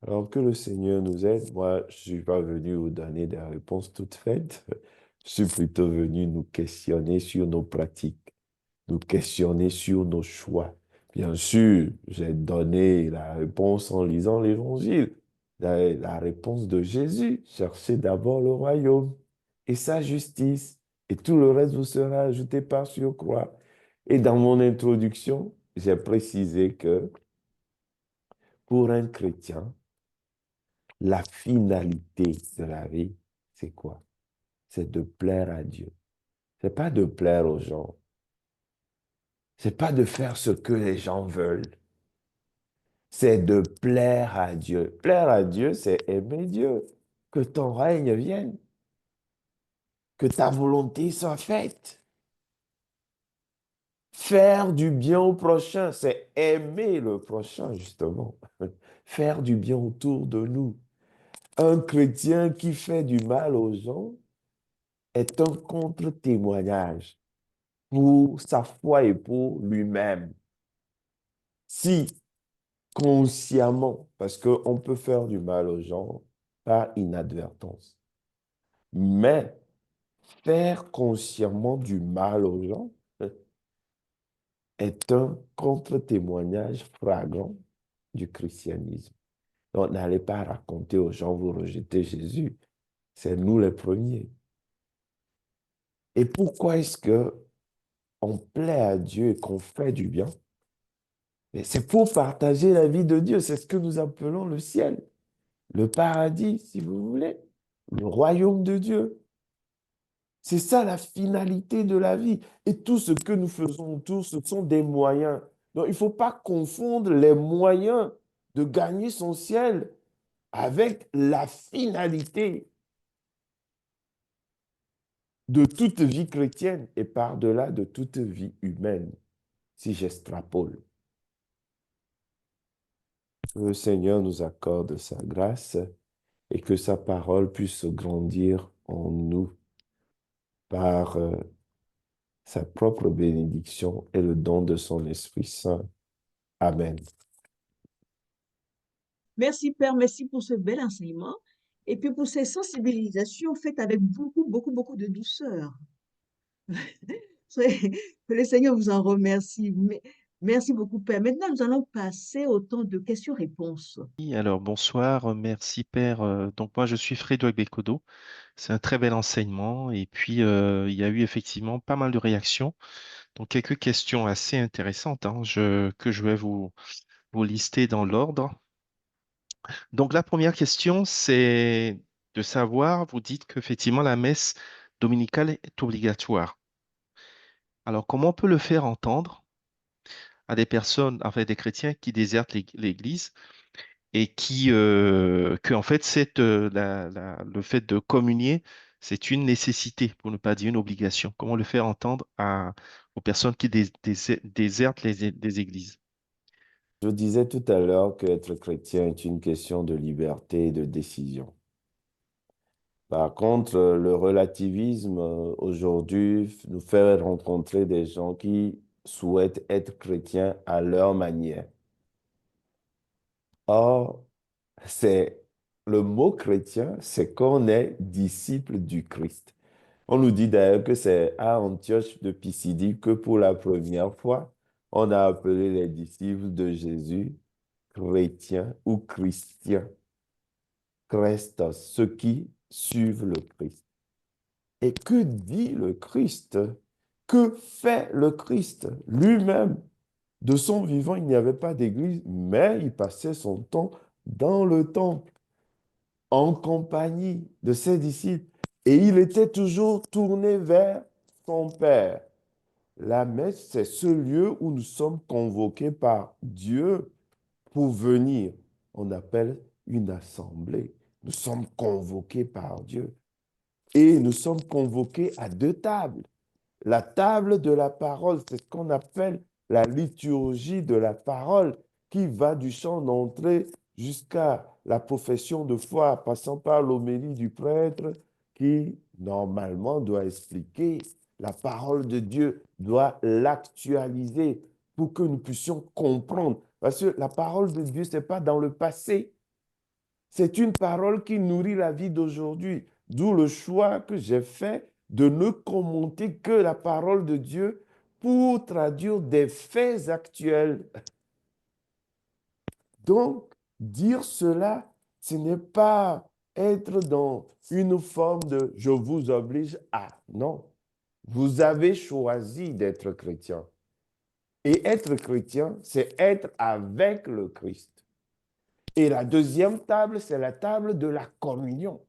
Alors que le Seigneur nous aide, moi, je ne suis pas venu vous donner des réponses toutes faites. Je suis plutôt venu nous questionner sur nos pratiques, nous questionner sur nos choix. Bien sûr, j'ai donné la réponse en lisant l'Évangile, la réponse de Jésus. Cherchez d'abord le royaume et sa justice, et tout le reste vous sera ajouté par surcroît. Et dans mon introduction, j'ai précisé que pour un chrétien, la finalité de la vie, c'est quoi? C'est de plaire à Dieu. C'est pas de plaire aux gens. C'est pas de faire ce que les gens veulent. C'est de plaire à Dieu. Plaire à Dieu, c'est aimer Dieu. Que ton règne vienne. Que ta volonté soit faite. Faire du bien au prochain, c'est aimer le prochain, justement. Faire du bien autour de nous. Un chrétien qui fait du mal aux gens est un contre-témoignage. pour sa foi et pour lui-même. Si consciemment, parce qu'on peut faire du mal aux gens par inadvertance, mais faire consciemment du mal aux gens est un contre-témoignage flagrant du christianisme. Donc, n'allez pas raconter aux gens, vous rejetez Jésus. C'est nous les premiers. Et pourquoi est-ce que on plaît à Dieu et qu'on fait du bien? Mais c'est pour partager la vie de Dieu. C'est ce que nous appelons le ciel, le paradis, si vous voulez, le royaume de Dieu. C'est ça la finalité de la vie. Et tout ce que nous faisons autour, ce sont des moyens. Donc, il ne faut pas confondre les moyens de gagner son ciel avec la finalité de toute vie chrétienne et par-delà de toute vie humaine, si j'extrapole. Le Seigneur nous accorde sa grâce et que sa parole puisse grandir en nous par sa propre bénédiction et le don de son Esprit Saint. Amen. Merci Père, merci pour ce bel enseignement et puis pour ces sensibilisations faites avec beaucoup, beaucoup, beaucoup de douceur. Que le Seigneur vous en remercie. Merci beaucoup Père. Maintenant, nous allons passer au temps de questions-réponses. Oui, alors bonsoir, merci Père. Donc moi je suis Frédéric Bekodo. C'est un très bel enseignement et puis il y a eu effectivement pas mal de réactions. Donc quelques questions assez intéressantes hein, que je vais vous lister dans l'ordre. Donc la première question c'est de savoir, vous dites qu'effectivement la messe dominicale est obligatoire. Alors comment on peut le faire entendre à des personnes, enfin des chrétiens qui désertent l'Église? Et que en fait, le fait de communier, c'est une nécessité, pour ne pas dire une obligation. Comment le faire entendre aux personnes qui désertent les églises? Je disais tout à l'heure qu'être chrétien est une question de liberté et de décision. Par contre, le relativisme aujourd'hui nous fait rencontrer des gens qui souhaitent être chrétiens à leur manière. Or, c'est le mot chrétien, c'est qu'on est disciple du Christ. On nous dit d'ailleurs que c'est à Antioche de Pisidie que pour la première fois, on a appelé les disciples de Jésus chrétiens ou christiens. Christos, ceux qui suivent le Christ. Et que dit le Christ? Que fait le Christ lui-même? De son vivant, il n'y avait pas d'église, mais il passait son temps dans le temple, en compagnie de ses disciples. Et il était toujours tourné vers son Père. La messe, c'est ce lieu où nous sommes convoqués par Dieu pour venir. On appelle une assemblée. Nous sommes convoqués par Dieu. Et nous sommes convoqués à deux tables. La table de la parole, c'est ce qu'on appelle la liturgie de la parole, qui va du chant d'entrée jusqu'à la profession de foi, passant par l'homélie du prêtre, qui normalement doit expliquer la parole de Dieu, doit l'actualiser pour que nous puissions comprendre. Parce que la parole de Dieu, ce n'est pas dans le passé, c'est une parole qui nourrit la vie d'aujourd'hui. D'où le choix que j'ai fait de ne commenter que la parole de Dieu pour traduire des faits actuels. Donc, dire cela, ce n'est pas être dans une forme de je vous oblige à. Non, vous avez choisi d'être chrétien. Et être chrétien, c'est être avec le Christ. Et la deuxième table, c'est la table de la communion.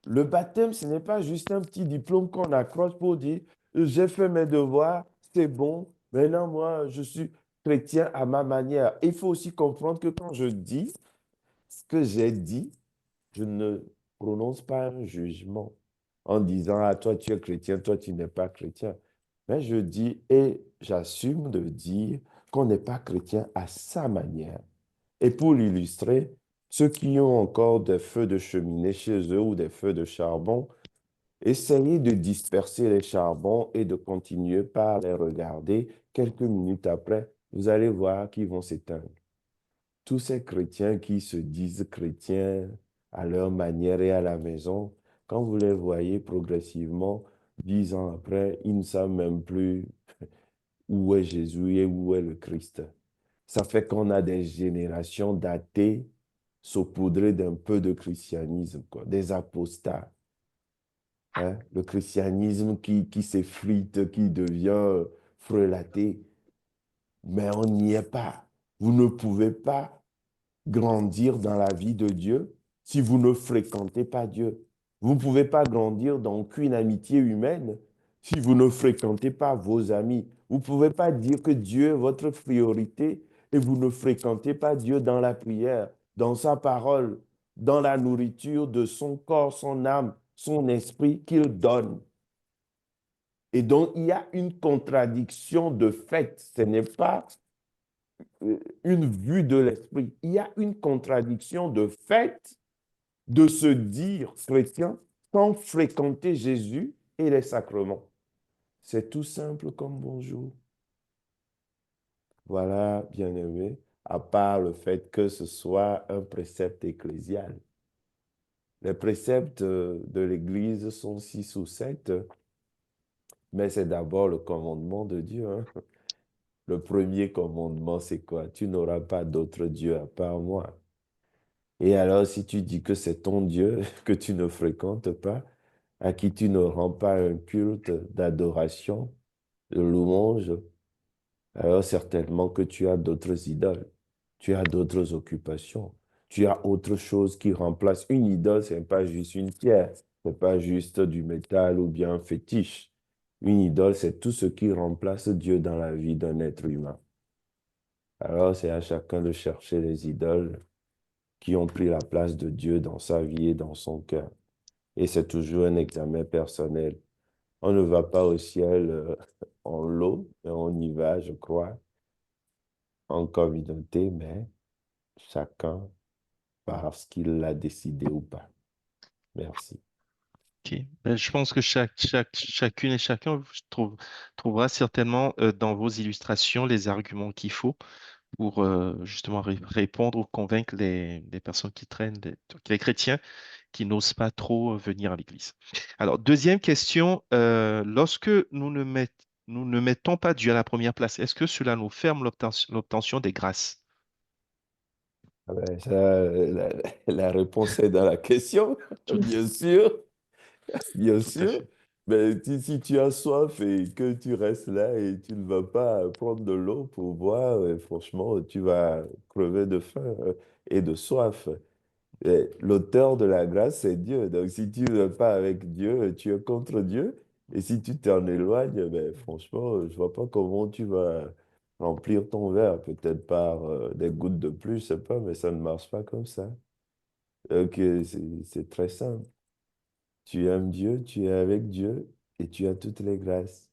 Le baptême, ce n'est pas juste un petit diplôme qu'on accroche pour dire, j'ai fait mes devoirs, c'est bon, maintenant moi, je suis chrétien à ma manière. Il faut aussi comprendre que quand je dis ce que j'ai dit, je ne prononce pas un jugement en disant, ah, toi tu es chrétien, toi tu n'es pas chrétien. Mais je dis et j'assume de dire qu'on n'est pas chrétien à sa manière. Et pour l'illustrer, ceux qui ont encore des feux de cheminée chez eux ou des feux de charbon, Essayez de disperser les charbons et de continuer par les regarder. Quelques minutes après, vous allez voir qu'ils vont s'éteindre. Tous ces chrétiens qui se disent chrétiens à leur manière et à la maison, quand vous les voyez progressivement, 10 ans après, ils ne savent même plus où est Jésus et où est le Christ. Ça fait qu'on a des générations d'athées saupoudrées d'un peu de christianisme, quoi, des apostats. Hein. Le christianisme qui s'effrite, qui devient frelaté. Mais on n'y est pas. Vous ne pouvez pas grandir dans la vie de Dieu si vous ne fréquentez pas Dieu. Vous ne pouvez pas grandir dans aucune amitié humaine si vous ne fréquentez pas vos amis. Vous ne pouvez pas dire que Dieu est votre priorité et vous ne fréquentez pas Dieu dans la prière, dans sa parole, dans la nourriture de son corps, son âme, son esprit qu'il donne. Et donc, il y a une contradiction de fait. Ce n'est pas une vue de l'esprit. Il y a une contradiction de fait de se dire chrétien sans fréquenter Jésus et les sacrements. C'est tout simple comme bonjour. Voilà, bien-aimé, à part le fait que ce soit un précepte ecclésial. Les préceptes de l'Église sont 6 ou 7, mais c'est d'abord le commandement de Dieu. Hein. Le premier commandement, c'est quoi? Tu n'auras pas d'autre Dieu à part moi. Et alors, si tu dis que c'est ton Dieu que tu ne fréquentes pas, à qui tu ne rends pas un culte d'adoration, de louange, alors certainement que tu as d'autres idoles, tu as d'autres occupations, tu as autre chose qui remplace. Une idole, ce n'est pas juste une pierre, ce n'est pas juste du métal ou bien un fétiche. Une idole, c'est tout ce qui remplace Dieu dans la vie d'un être humain. Alors, c'est à chacun de chercher les idoles qui ont pris la place de Dieu dans sa vie et dans son cœur. Et c'est toujours un examen personnel. On ne va pas au ciel en lot, mais on y va, je crois, en communauté, mais chacun parce qu'il l'a décidé ou pas. Merci. Ok. Je pense que chacune et chacun trouvera certainement dans vos illustrations les arguments qu'il faut pour justement répondre ou convaincre les personnes qui traînent, les chrétiens qui n'osent pas trop venir à l'église. Alors, deuxième question, lorsque nous ne mettons pas Dieu à la première place, est-ce que cela nous ferme l'obtention des grâces? Ah ben, ça, la réponse est dans la question, bien sûr. Bien Tout à sûr, fait. mais si tu as soif et que tu restes là et tu ne vas pas prendre de l'eau pour boire, franchement, tu vas crever de faim et de soif. Et l'auteur de la grâce, c'est Dieu. Donc, si tu ne vas pas avec Dieu, tu es contre Dieu. Et si tu t'en éloignes, ben, franchement, je vois pas comment tu vas remplir ton verre. Peut-être par des gouttes de plus, je sais pas, mais ça ne marche pas comme ça. Donc, c'est très simple. Tu aimes Dieu, tu es avec Dieu et tu as toutes les grâces.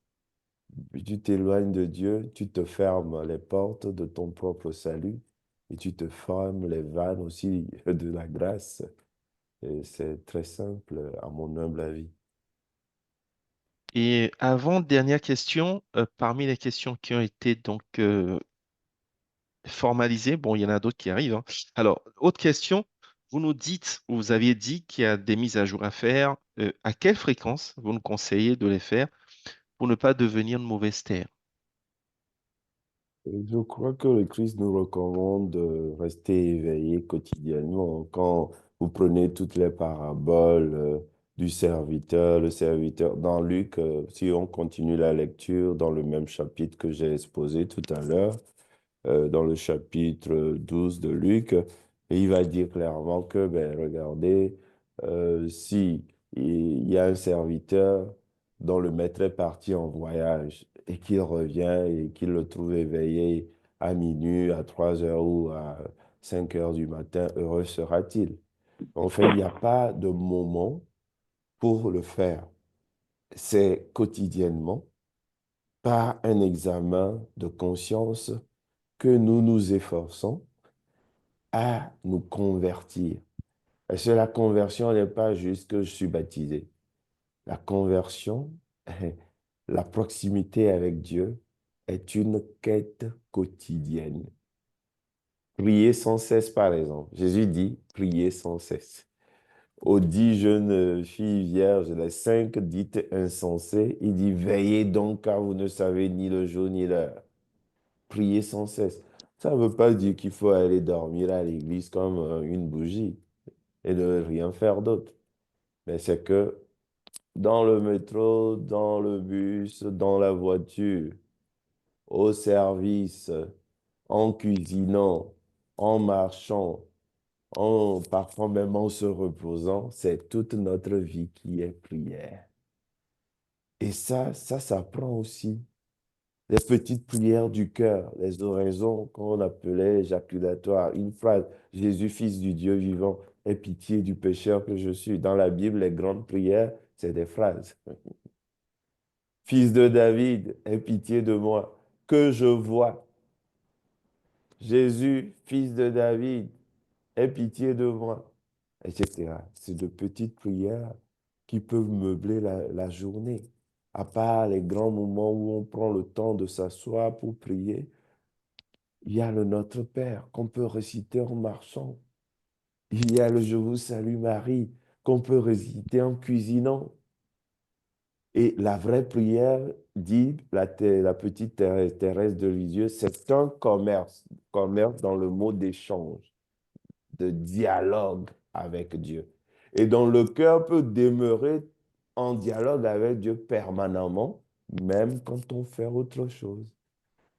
Puis tu t'éloignes de Dieu, tu te fermes les portes de ton propre salut et tu te fermes les vannes aussi de la grâce. Et c'est très simple à mon humble avis. Et avant, dernière question, parmi les questions qui ont été donc formalisées, bon, il y en a d'autres qui arrivent, hein. Alors, autre question, vous nous dites, vous aviez dit qu'il y a des mises à jour à faire. À quelle fréquence vous nous conseillez de les faire pour ne pas devenir de mauvaises terres? Et je crois que le Christ nous recommande de rester éveillé quotidiennement. Quand vous prenez toutes les paraboles du serviteur, le serviteur, dans Luc, si on continue la lecture dans le même chapitre que j'ai exposé tout à l'heure, dans le chapitre 12 de Luc, et il va dire clairement que, ben, regardez, si il y a un serviteur dont le maître est parti en voyage et qu'il revient et qu'il le trouve éveillé à minuit, à 3 heures ou à 5 heures du matin, heureux sera-t-il. En fait, il n'y a pas de moment pour le faire. C'est quotidiennement, par un examen de conscience que nous nous efforçons à nous convertir. Parce que la conversion n'est pas juste que je suis baptisé. La conversion, la proximité avec Dieu est une quête quotidienne. Priez sans cesse, par exemple. Jésus dit, priez sans cesse. Aux 10 jeunes filles vierges, les 5 dites insensées, il dit, veillez donc car vous ne savez ni le jour ni l'heure. Priez sans cesse. Ça ne veut pas dire qu'il faut aller dormir à l'église comme une bougie et ne rien faire d'autre. Mais c'est que dans le métro, dans le bus, dans la voiture, au service, en cuisinant, en marchant, parfois même en se reposant, c'est toute notre vie qui est prière. Et ça s'apprend aussi. Les petites prières du cœur, les oraisons qu'on appelait éjaculatoires. Une phrase, Jésus, Fils du Dieu vivant, aie pitié du pécheur que je suis. Dans la Bible, les grandes prières, c'est des phrases. Fils de David, aie pitié de moi, que je vois. Jésus, fils de David, aie pitié de moi, etc. C'est de petites prières qui peuvent meubler la journée. À part les grands moments où on prend le temps de s'asseoir pour prier, il y a le Notre Père qu'on peut réciter en marchant. Il y a le Je vous salue Marie qu'on peut réciter en cuisinant. Et la vraie prière, dit la petite Thérèse de Lisieux, c'est un commerce. Commerce dans le mot d'échange, de dialogue avec Dieu. Et dont le cœur peut demeurer en dialogue avec Dieu permanemment, même quand on fait autre chose.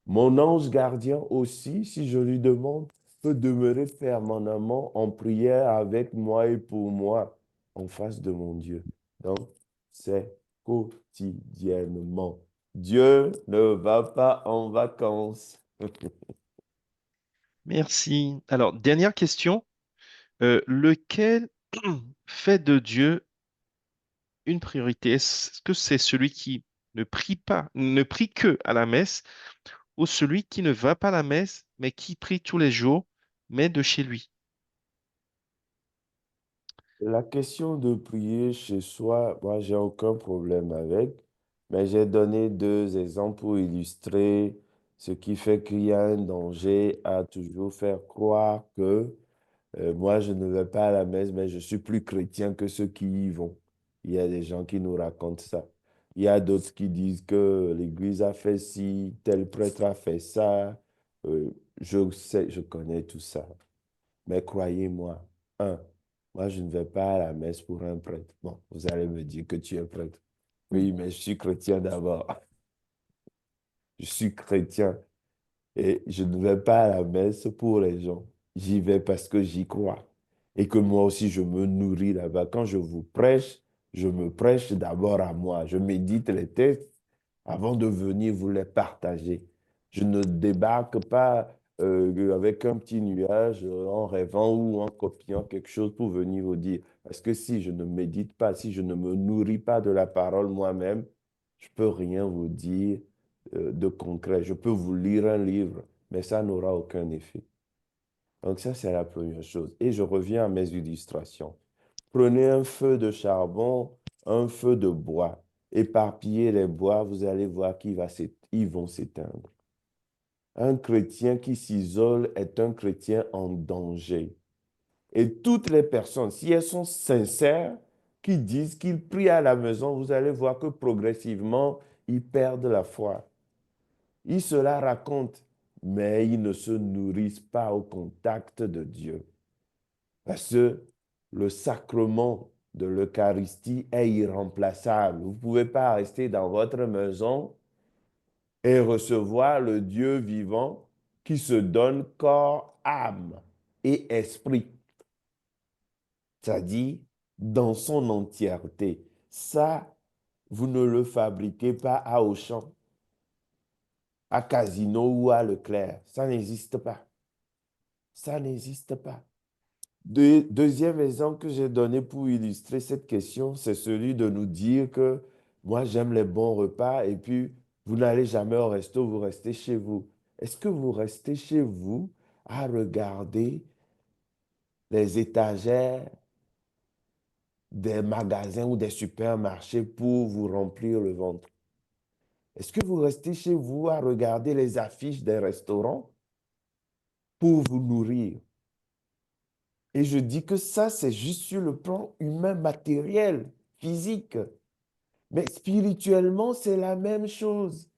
Mon ange gardien aussi, si je lui demande, peut demeurer permanemment en prière avec moi et pour moi en face de mon Dieu. Donc, c'est quotidiennement. Dieu ne va pas en vacances. Merci. Alors, dernière question. Lequel fait de Dieu une priorité? Est-ce que c'est celui qui ne prie pas, ne prie que à la messe, ou celui qui ne va pas à la messe, mais qui prie tous les jours, mais de chez lui? La question de prier chez soi, moi, j'ai aucun problème avec, mais j'ai donné 2 exemples pour illustrer ce qui fait qu'il y a un danger à toujours faire croire que moi, je ne vais pas à la messe, mais je suis plus chrétien que ceux qui y vont. Il y a des gens qui nous racontent ça. Il y a d'autres qui disent que l'Église a fait ci, tel prêtre a fait ça. Je sais, je connais tout ça. Mais croyez-moi, moi, je ne vais pas à la messe pour un prêtre. Bon, vous allez me dire que tu es prêtre. Oui, mais je suis chrétien d'abord. Je suis chrétien et je ne vais pas à la messe pour les gens. J'y vais parce que j'y crois. Et que moi aussi, je me nourris là-bas. Quand je vous prêche, je me prêche d'abord à moi. Je médite les textes avant de venir vous les partager. Je ne débarque pas avec un petit nuage en rêvant ou en copiant quelque chose pour venir vous dire. Parce que si je ne médite pas, si je ne me nourris pas de la parole moi-même, je peux rien vous dire de concret. Je peux vous lire un livre, mais ça n'aura aucun effet. Donc ça, c'est la première chose. Et je reviens à mes illustrations. Prenez un feu de charbon, un feu de bois, éparpillez les bois, vous allez voir qu'ils vont s'éteindre. Un chrétien qui s'isole est un chrétien en danger. Et toutes les personnes, si elles sont sincères, qui disent qu'ils prient à la maison, vous allez voir que progressivement, ils perdent la foi. Ils se la racontent, mais ils ne se nourrissent pas au contact de Dieu. Parce que le sacrement de l'Eucharistie est irremplaçable. Vous ne pouvez pas rester dans votre maison et recevoir le Dieu vivant qui se donne corps, âme et esprit, c'est-à-dire dans son entièreté. Ça, vous ne le fabriquez pas à Auchan, à Casino ou à Leclerc. Ça n'existe pas. Ça n'existe pas. Deuxième exemple que j'ai donné pour illustrer cette question, c'est celui de nous dire que moi, j'aime les bons repas et puis vous n'allez jamais au resto, vous restez chez vous. Est-ce que vous restez chez vous à regarder les étagères des magasins ou des supermarchés pour vous remplir le ventre? Est-ce que vous restez chez vous à regarder les affiches des restaurants pour vous nourrir? Et je dis que ça, c'est juste sur le plan humain, matériel, physique. Mais spirituellement, c'est la même chose.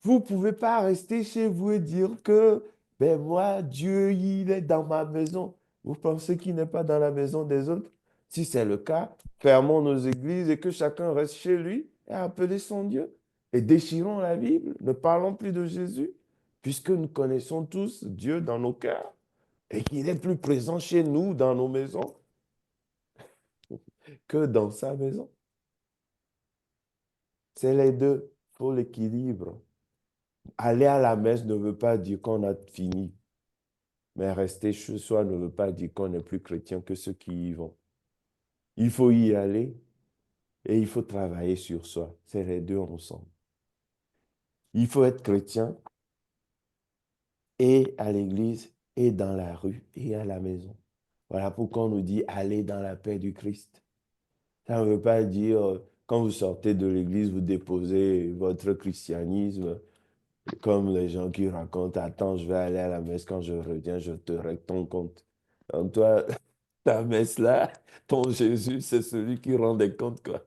Vous ne pouvez pas rester chez vous et dire que, ben moi, Dieu, il est dans ma maison. Vous pensez qu'il n'est pas dans la maison des autres? Si c'est le cas, fermons nos églises et que chacun reste chez lui et appelez son Dieu. Et déchirons la Bible, ne parlons plus de Jésus, puisque nous connaissons tous Dieu dans nos cœurs et qu'il est plus présent chez nous, dans nos maisons, que dans sa maison. C'est les deux. Il faut l'équilibre. Aller à la messe ne veut pas dire qu'on a fini. Mais rester chez soi ne veut pas dire qu'on est plus chrétien que ceux qui y vont. Il faut y aller et il faut travailler sur soi. C'est les deux ensemble. Il faut être chrétien et à l'église et dans la rue et à la maison. Voilà pourquoi on nous dit aller dans la paix du Christ. Ça ne veut pas dire quand vous sortez de l'église, vous déposez votre christianisme comme les gens qui racontent, attends, je vais aller à la messe, quand je reviens, je te règle ton compte. Donc toi, ta messe là, ton Jésus, c'est celui qui rend des comptes, quoi.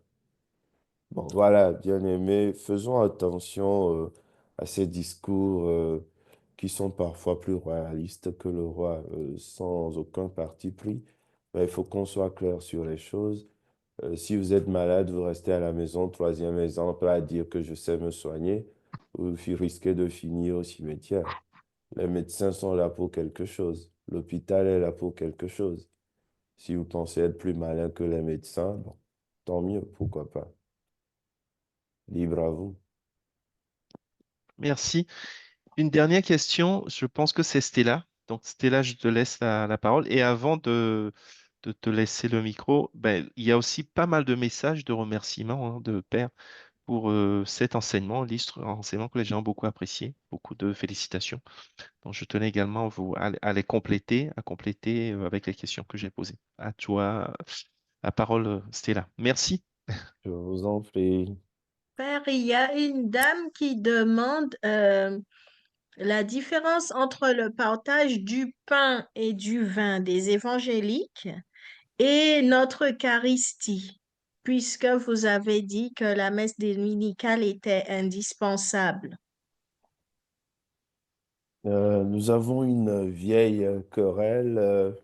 Bon, voilà, bien-aimés, faisons attention à ces discours qui sont parfois plus royalistes que le roi, sans aucun parti pris. Mais il faut qu'on soit clair sur les choses. Si vous êtes malade, vous restez à la maison. Troisième exemple, à dire que je sais me soigner, vous risquez de finir au cimetière. Les médecins sont là pour quelque chose. L'hôpital est là pour quelque chose. Si vous pensez être plus malin que les médecins, bon, tant mieux, pourquoi pas. Libre à vous. Merci. Une dernière question, je pense que c'est Stella. Donc Stella, je te laisse la parole. Et avant de te laisser le micro, ben, il y a aussi pas mal de messages de remerciements hein, de Père pour cet enseignement, l'illustre enseignement que les gens ont beaucoup apprécié. Beaucoup de félicitations. Donc je tenais également à les compléter, avec les questions que j'ai posées. À toi, la parole, Stella. Merci. Je vous en prie. Père, il y a une dame qui demande la différence entre le partage du pain et du vin des évangéliques et notre Eucharistie, puisque vous avez dit que la messe dominicale était indispensable. Nous avons une vieille querelle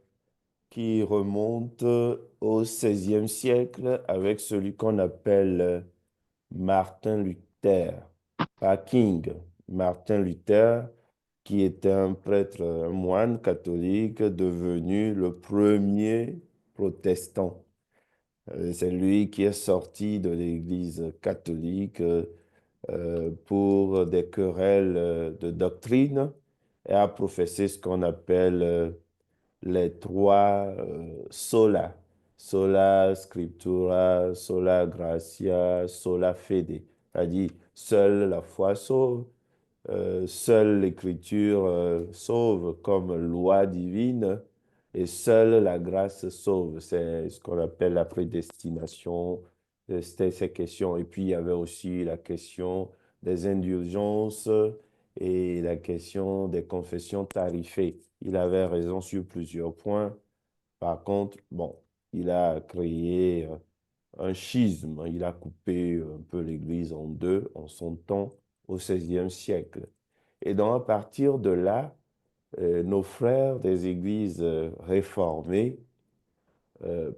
qui remonte au XVIe siècle avec celui qu'on appelle Martin Luther, pas King, Martin Luther, qui était un prêtre, un moine catholique devenu le premier protestant. C'est lui qui est sorti de l'Église catholique pour des querelles de doctrine et a professé ce qu'on appelle les trois sola. Sola scriptura, sola gratia, sola fide. C'est-à-dire, seule la foi sauve, seule l'écriture sauve comme loi divine et seule la grâce sauve. C'est ce qu'on appelle la prédestination. C'était ces questions. Et puis, il y avait aussi la question des indulgences et la question des confessions tarifées. Il avait raison sur plusieurs points. Par contre, bon, il a créé un schisme. Il a coupé un peu l'Église en deux en son temps au XVIe siècle. Et donc, à partir de là, nos frères des églises réformées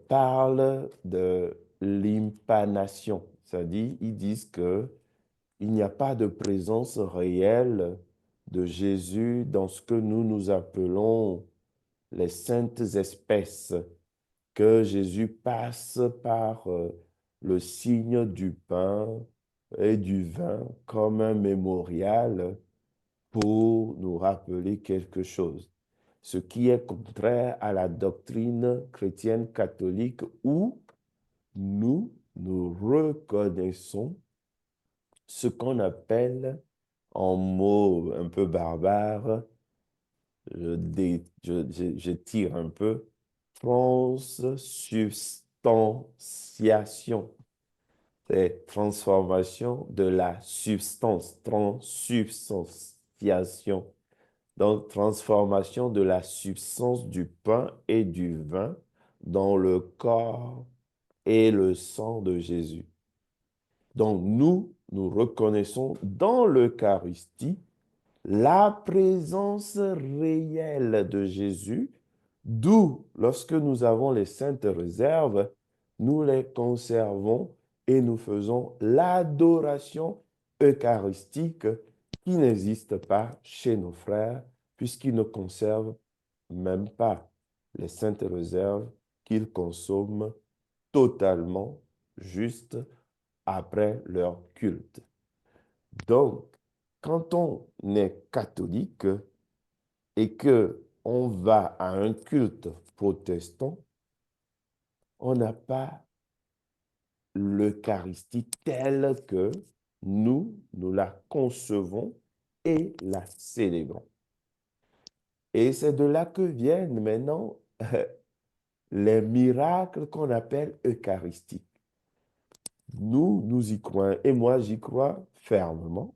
parlent de l'impanation. C'est-à-dire, ils disent que il n'y a pas de présence réelle de Jésus dans ce que nous appelons les saintes espèces, que Jésus passe par le signe du pain et du vin comme un mémorial pour nous rappeler quelque chose, ce qui est contraire à la doctrine chrétienne catholique où nous reconnaissons ce qu'on appelle, en mots un peu barbares, je tire un peu, transsubstantiation. transubstantiation. C'est transformation de la substance, transubstantiation. Donc, transformation de la substance du pain et du vin dans le corps et le sang de Jésus. Donc, nous reconnaissons dans l'Eucharistie la présence réelle de Jésus, d'où, lorsque nous avons les saintes réserves, nous les conservons et nous faisons l'adoration eucharistique qui n'existe pas chez nos frères, puisqu'ils ne conservent même pas les saintes réserves qu'ils consomment totalement juste après leur culte. Donc, quand on est catholique et que on va à un culte protestant, on n'a pas l'Eucharistie telle que nous la concevons et la célébrons. Et c'est de là que viennent maintenant les miracles qu'on appelle eucharistiques. Nous y croyons, et moi j'y crois fermement.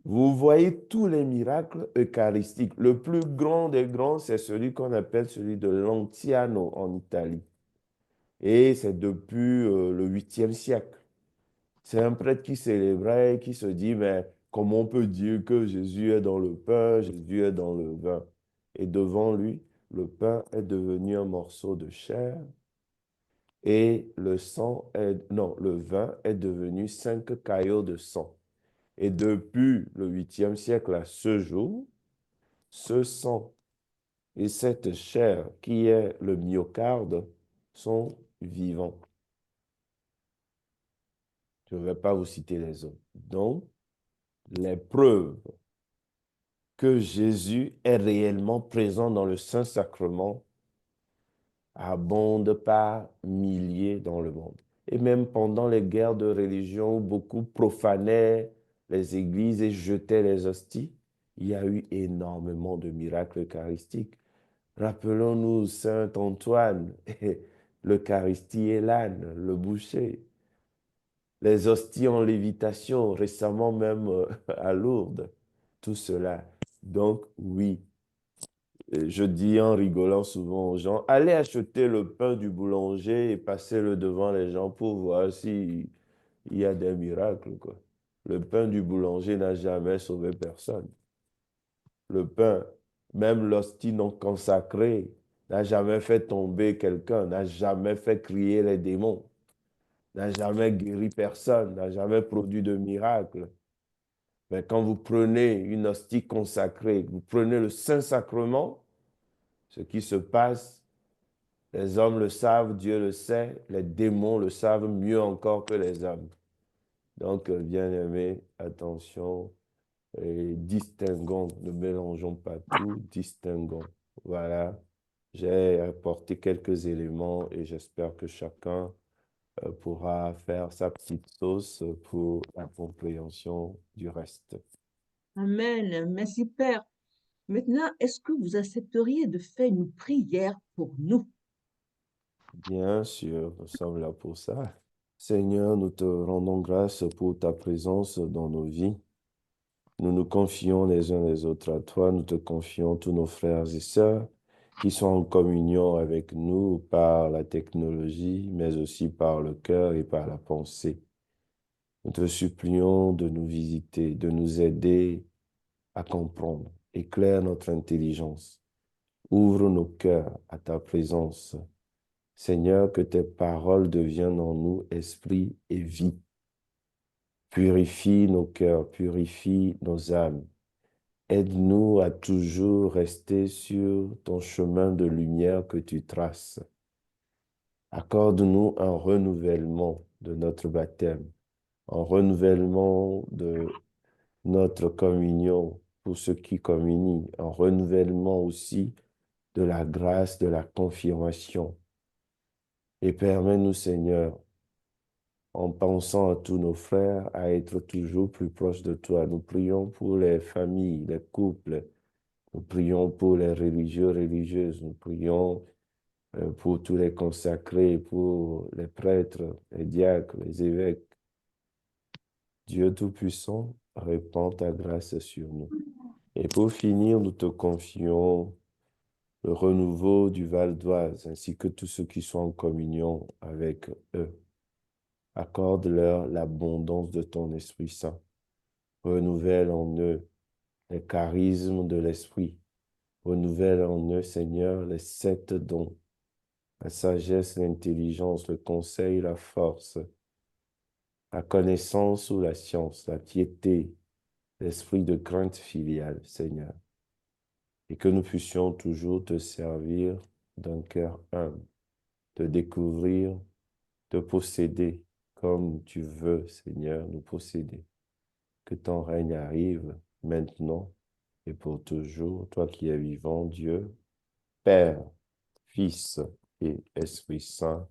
Vous voyez tous les miracles eucharistiques. Le plus grand des grands, c'est celui qu'on appelle celui de Lanciano en Italie. Et c'est depuis le 8e siècle. C'est un prêtre qui célébrait, qui se dit, mais comment on peut dire que Jésus est dans le pain, Jésus est dans le vin? Et devant lui, le pain est devenu un morceau de chair et le vin est devenu 5 caillots de sang. Et depuis le 8e siècle à ce jour, ce sang et cette chair qui est le myocarde sont vivants. Je ne vais pas vous citer les autres. Donc, les preuves que Jésus est réellement présent dans le Saint-Sacrement abondent par milliers dans le monde. Et même pendant les guerres de religion où beaucoup profanaient les églises et jetaient les hosties, il y a eu énormément de miracles eucharistiques. Rappelons-nous Saint Antoine, l'Eucharistie et l'âne, le boucher, les hosties en lévitation, récemment même à Lourdes, tout cela. Donc oui, je dis en rigolant souvent aux gens, allez acheter le pain du boulanger et passez-le devant les gens pour voir s'il y a des miracles, quoi. Le pain du boulanger n'a jamais sauvé personne. Le pain, même l'hostie non consacrée, n'a jamais fait tomber quelqu'un, n'a jamais fait crier les démons, n'a jamais guéri personne, n'a jamais produit de miracle. Mais quand vous prenez une hostie consacrée, vous prenez le Saint-Sacrement, ce qui se passe, les hommes le savent, Dieu le sait, les démons le savent mieux encore que les hommes. Donc, bien-aimés, attention, et distinguons, ne mélangeons pas tout, distinguons. Voilà, j'ai apporté quelques éléments et j'espère que chacun pourra faire sa petite sauce pour la compréhension du reste. Amen. Merci, Père. Maintenant, est-ce que vous accepteriez de faire une prière pour nous? Bien sûr, nous sommes là pour ça. Seigneur, nous te rendons grâce pour ta présence dans nos vies. Nous nous confions les uns les autres à toi. Nous te confions tous nos frères et sœurs qui sont en communion avec nous par la technologie, mais aussi par le cœur et par la pensée. Nous te supplions de nous visiter, de nous aider à comprendre. Éclaire notre intelligence. Ouvre nos cœurs à ta présence. Seigneur, que tes paroles deviennent en nous esprit et vie. Purifie nos cœurs, purifie nos âmes. Aide-nous à toujours rester sur ton chemin de lumière que tu traces. Accorde-nous un renouvellement de notre baptême, un renouvellement de notre communion pour ceux qui communient, un renouvellement aussi de la grâce, de la confirmation. Et permets-nous, Seigneur, en pensant à tous nos frères, à être toujours plus proches de toi. Nous prions pour les familles, les couples. Nous prions pour les religieux, religieuses. Nous prions pour tous les consacrés, pour les prêtres, les diacres, les évêques. Dieu Tout-Puissant, répand ta grâce sur nous. Et pour finir, nous te confions le renouveau du Val d'Oise, ainsi que tous ceux qui sont en communion avec eux. Accorde-leur l'abondance de ton Esprit Saint. Renouvelle en eux les charismes de l'Esprit. Renouvelle en eux, Seigneur, les 7 dons, la sagesse, l'intelligence, le conseil, la force, la connaissance ou la science, la piété, l'esprit de crainte filiale, Seigneur. Et que nous puissions toujours te servir d'un cœur humble, te découvrir, te posséder comme tu veux, Seigneur, nous posséder. Que ton règne arrive maintenant et pour toujours, toi qui es vivant, Dieu, Père, Fils et Esprit Saint.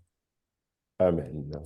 Amen.